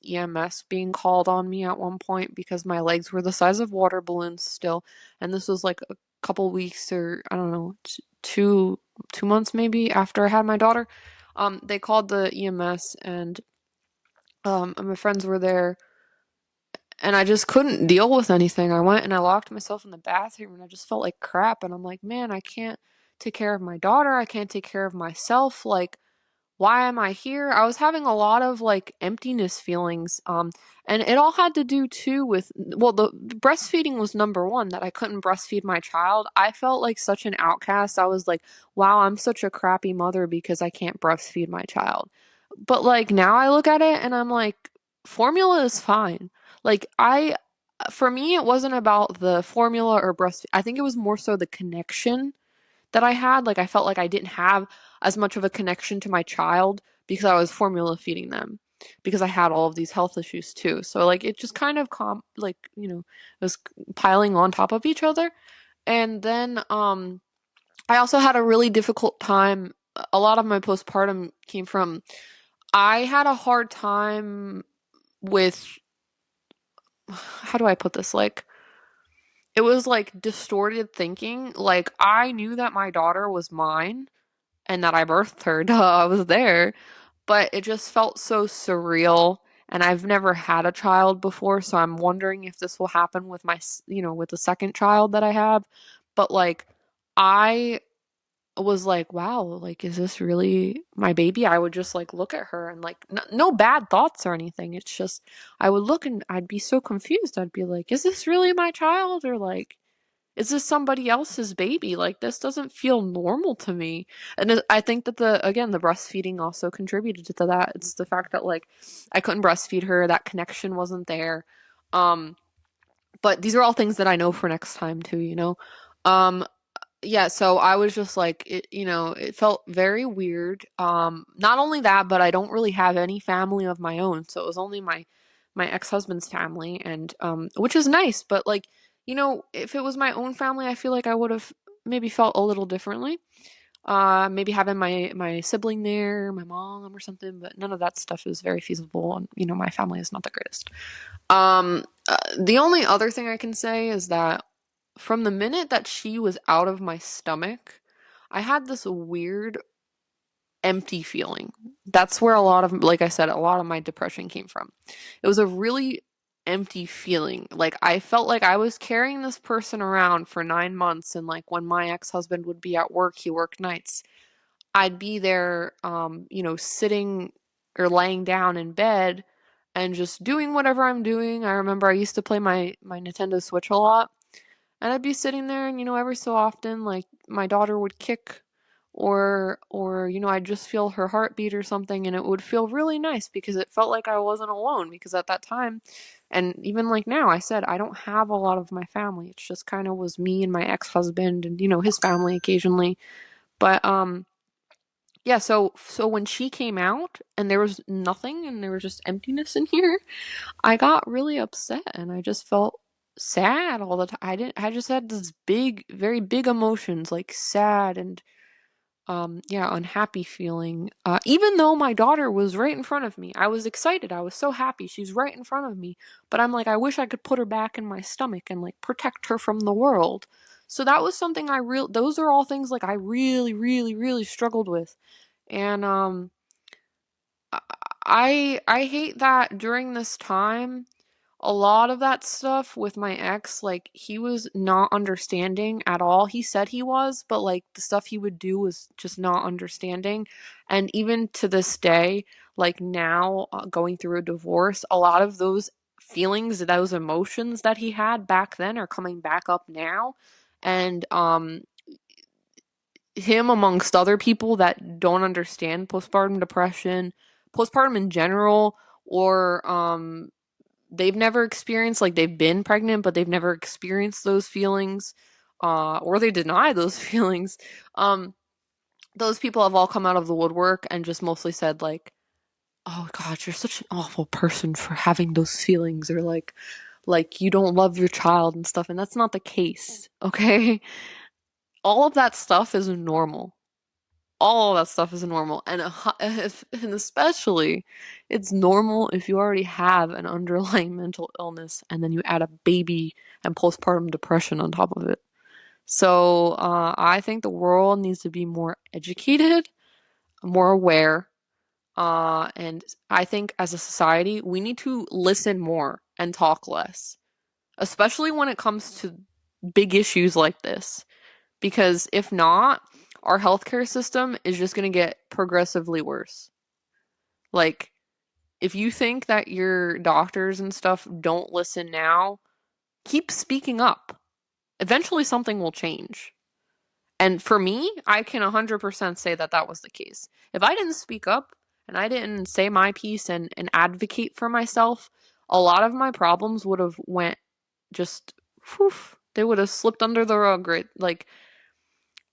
EMS being called on me at one point because my legs were the size of water balloons still, and this was like a couple weeks or I don't know, 2 months maybe after I had my daughter. They called the EMS and my friends were there, and I just couldn't deal with anything. I went and I locked myself in the bathroom, and I just felt like crap. And I'm like, man, I can't take care of my daughter. I can't take care of myself. Like, why am I here? I was having a lot of like emptiness feelings. And it all had to do too with, well, the breastfeeding was number one, that I couldn't breastfeed my child. I felt like such an outcast. I was like, wow, I'm such a crappy mother because I can't breastfeed my child. But like now I look at it and I'm like, formula is fine. Like for me, it wasn't about the formula or breastfeed. I think it was more so the connection that I had. Like I felt like I didn't have as much of a connection to my child because I was formula feeding them because I had all of these health issues too. So like it just kind of it was piling on top of each other. And then I also had a really difficult time. A lot of my postpartum came from I had a hard time with how do I put this? Like it was like distorted thinking. Like I knew that my daughter was mine and that I birthed her. Duh, I was there. But it just felt so surreal. And I've never had a child before, so I'm wondering if this will happen with with the second child that I have. But like, I was like, wow, like, is this really my baby? I would just like look at her and like, no bad thoughts or anything. It's just, I would look and I'd be so confused. I'd be like, is this really my child? Or like, is this somebody else's baby? Like this doesn't feel normal to me. And I think that the breastfeeding also contributed to that. It's the fact that like I couldn't breastfeed her, that connection wasn't there. Um, but these are all things that I know for next time too, you know. Um, yeah, so I was just like it felt very weird. Not only that, but I don't really have any family of my own, so it was only my ex-husband's family, and which is nice, but like if it was my own family, I feel like I would have maybe felt a little differently. Maybe having my sibling there, my mom or something, but none of that stuff is very feasible, and my family is not the greatest. The only other thing I can say is that from the minute that she was out of my stomach, I had this weird empty feeling. That's where a lot of, like I said, a lot of my depression came from. It was a really empty feeling. Like I felt like I was carrying this person around for 9 months, and like when my ex-husband would be at work, he worked nights. I'd be there, sitting or laying down in bed and just doing whatever I'm doing. I remember I used to play my Nintendo Switch a lot, and I'd be sitting there, and every so often, like my daughter would kick, or I'd just feel her heartbeat or something, and it would feel really nice because it felt like I wasn't alone. Because at that time, and even like now, I said I don't have a lot of my family. It's just kind of was me and my ex-husband, and his family occasionally. But yeah, so when she came out and there was nothing and there was just emptiness in here, I got really upset and I just felt sad all the time. I just had this big, very big emotions like sad and yeah, unhappy feeling. Even though my daughter was right in front of me. I was excited. I was so happy. She's right in front of me. But I'm like, I wish I could put her back in my stomach and like protect her from the world. So that was something those are all things like I really, really, really struggled with. And I hate that during this time a lot of that stuff with my ex, like, he was not understanding at all. He said he was, but like the stuff he would do was just not understanding. And even to this day, like now, going through a divorce, a lot of those feelings, those emotions that he had back then are coming back up now. And him amongst other people that don't understand postpartum depression, postpartum in general, or they've never experienced, like, they've been pregnant but they've never experienced those feelings, or they deny those feelings. Those people have all come out of the woodwork and just mostly said, like, oh god, you're such an awful person for having those feelings, or like you don't love your child and stuff, and that's not the case, okay? All of that stuff is normal. All of that stuff is normal, and and especially it's normal if you already have an underlying mental illness and then you add a baby and postpartum depression on top of it. So I think the world needs to be more educated, more aware, and I think as a society we need to listen more and talk less, especially when it comes to big issues like this. Because if not, our healthcare system is just going to get progressively worse. Like, if you think that your doctors and stuff don't listen now, keep speaking up. Eventually, something will change. And for me, I can 100% say that that was the case. If I didn't speak up and I didn't say my piece and advocate for myself, a lot of my problems would have went just, whew, they would have slipped under the rug, right? Like,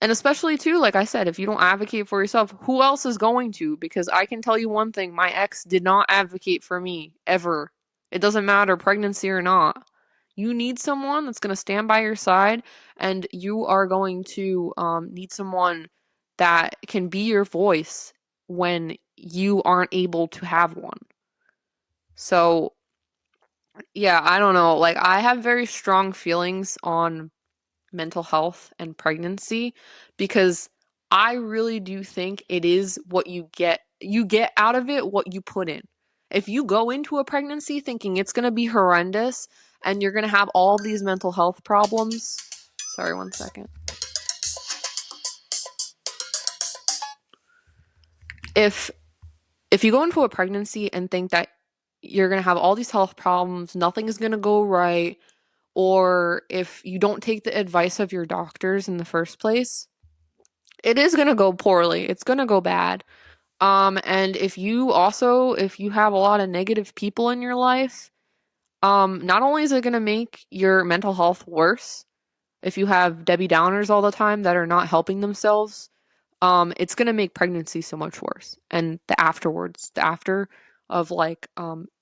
and especially too, like I said, if you don't advocate for yourself, who else is going to? Because I can tell you one thing, my ex did not advocate for me, ever. It doesn't matter, pregnancy or not. You need someone that's going to stand by your side, and you are going to need someone that can be your voice when you aren't able to have one. So, yeah, I don't know. Like, I have very strong feelings on mental health and pregnancy, because I really do think it is what you get out of it what you put in. If you go into a pregnancy thinking it's going to be horrendous and you're going to have all these mental health problems, sorry, one second. If you go into a pregnancy and think that you're going to have all these health problems, nothing is going to go right, or if you don't take the advice of your doctors in the first place, it is going to go poorly. It's going to go bad. And if you have a lot of negative people in your life, not only is it going to make your mental health worse, if you have Debbie Downers all the time that are not helping themselves, it's going to make pregnancy so much worse. And the after of like,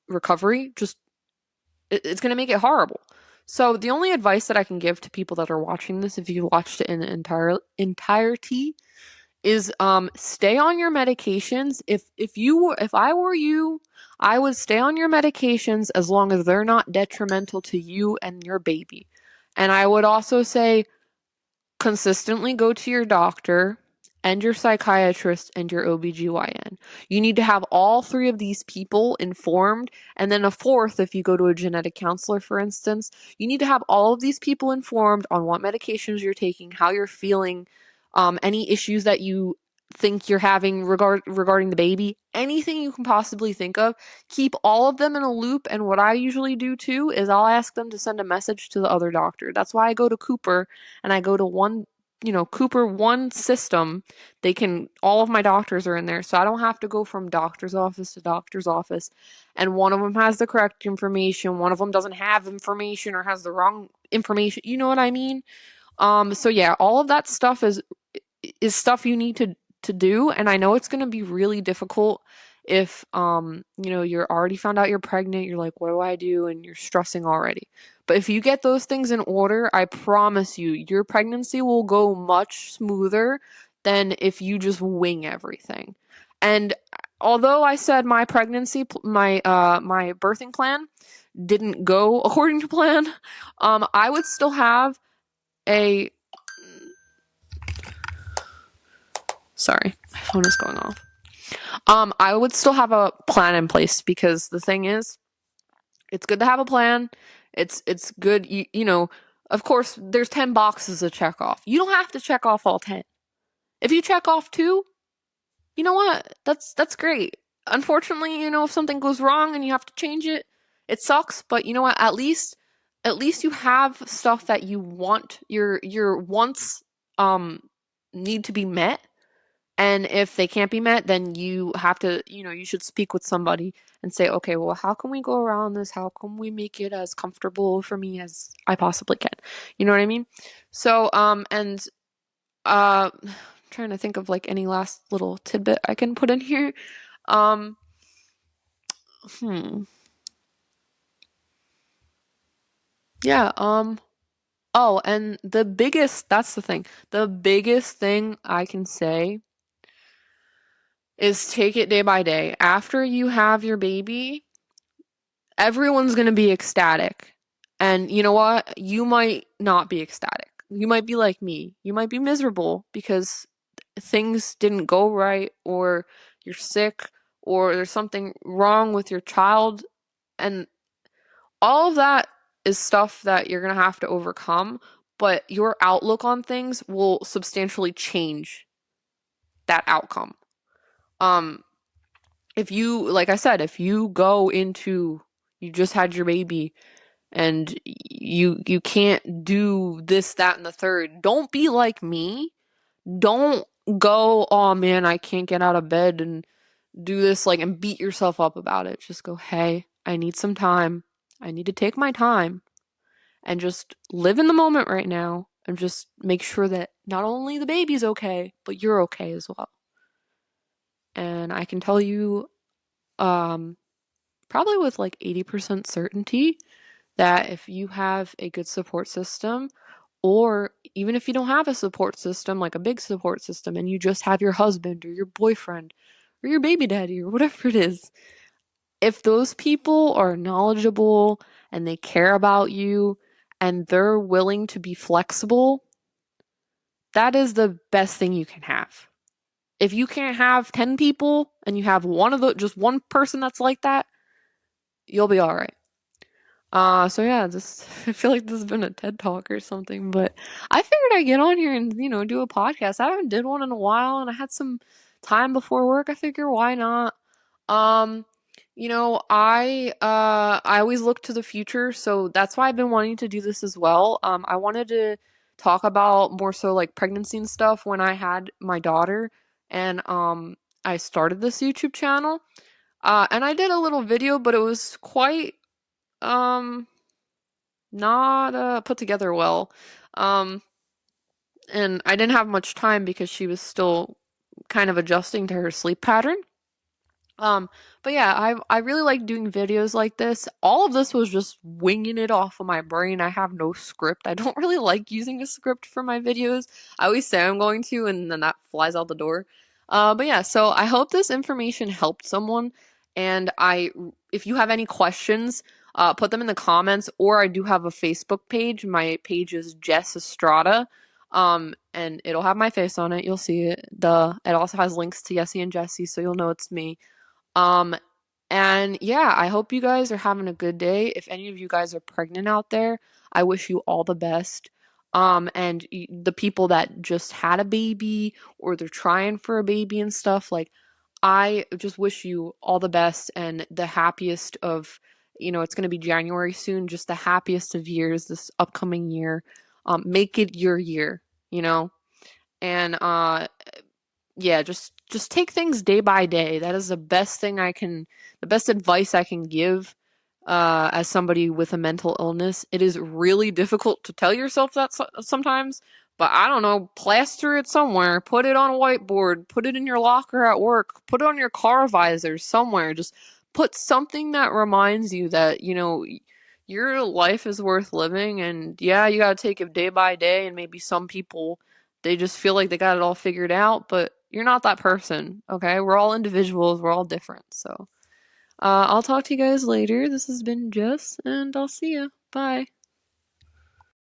recovery, just, it's going to make it horrible. So the only advice that I can give to people that are watching this, if you watched it in the entirety, is stay on your medications. If I were you, I would stay on your medications as long as they're not detrimental to you and your baby. And I would also say consistently go to your doctor and your psychiatrist and your OBGYN. You need to have all three of these people informed, and then a fourth, if you go to a genetic counselor, for instance, you need to have all of these people informed on what medications you're taking, how you're feeling, any issues that you think you're having regarding the baby, anything you can possibly think of. Keep all of them in a loop, and what I usually do too is I'll ask them to send a message to the other doctor. That's why I go to Cooper, and I go to Cooper one system. All of my doctors are in there, so I don't have to go from doctor's office to doctor's office, and one of them has the correct information, one of them doesn't have information or has the wrong information, you know what I mean? So yeah, all of that stuff is stuff you need to do, and I know it's going to be really difficult if you're already found out you're pregnant, you're like, what do I do, and you're stressing already. But if you get those things in order, I promise you your pregnancy will go much smoother than if you just wing everything. And although I said my my birthing plan didn't go according to plan, I would still have a sorry, my phone is going off. I would still have a plan in place, because the thing is, It's good to have a plan. It's good, you know, of course there's 10 boxes to check off. You don't have to check off all 10. If you check off 2, you know what? That's great. Unfortunately, you know, if something goes wrong and you have to change it, it sucks, but you know what? At least you have stuff that you want, your wants um need to be met. And if they can't be met, then you have to, you know, you should speak with somebody and say, okay, well, how can we go around this? How can we make it as comfortable for me as I possibly can? You know what I mean? So, and I'm trying to think of like any last little tidbit I can put in here. Um, hmm. Yeah, oh, and that's the thing. The biggest thing I can say is take it day by day. After you have your baby, everyone's going to be ecstatic. And you know what? You might not be ecstatic. You might be like me. You might be miserable because things didn't go right, or you're sick, or there's something wrong with your child. And all of that is stuff that you're going to have to overcome. But your outlook on things will substantially change that outcome. Um, if you, like I said, if you go into, you just had your baby and you can't do this, that, and the third. Don't be like me. Don't go, oh man, I can't get out of bed and do this, like, and beat yourself up about it. Just go, hey, I need some time. I need to take my time and just live in the moment right now and just make sure that not only the baby's okay, but you're okay as well. And I can tell you, um, probably with like 80% certainty, that if you have a good support system, or even if you don't have a support system, like a big support system, and you just have your husband or your boyfriend or your baby daddy or whatever it is, if those people are knowledgeable and they care about you and they're willing to be flexible, that is the best thing you can have. If you can't have 10 people and you have just one person that's like that, you'll be all right. So yeah, just I feel like this has been a TED talk or something, but I figured I'd get on here and, you know, do a podcast. I haven't did one in a while and I had some time before work. I figure why not? Um, you know, I always look to the future, so that's why I've been wanting to do this as well. I wanted to talk about more so like pregnancy and stuff when I had my daughter, and I started this YouTube channel. And I did a little video, but it was quite um not put together well. Um, and I didn't have much time because she was still kind of adjusting to her sleep pattern. Um, but yeah, I really like doing videos like this. All of this was just winging it off of my brain. I have no script. I don't really like using a script for my videos. I always say I'm going to, and then that flies out the door. But yeah, so I hope this information helped someone. And if you have any questions, put them in the comments. Or I do have a Facebook page. My page is Jess Estrada. And it'll have my face on it. You'll see it. It also has links to Yessie and Jessie, so you'll know it's me. Um, and yeah, I hope you guys are having a good day. If any of you guys are pregnant out there, I wish you all the best. And the people that just had a baby or they're trying for a baby and stuff, like, I just wish you all the best and the happiest of, you know, it's going to be January soon, just the happiest of years this upcoming year. Make it your year, you know? And yeah, just take things day by day. That is the best advice I can give as somebody with a mental illness. It is really difficult to tell yourself that sometimes, but I don't know, plaster it somewhere, put it on a whiteboard, put it in your locker at work, put it on your car visor somewhere. Just put something that reminds you that, you know, your life is worth living, and yeah, you got to take it day by day, and maybe some people, they just feel like they got it all figured out, but you're not that person, okay? We're all individuals, we're all different. So, I'll talk to you guys later. This has been Jess, and I'll see ya. Bye.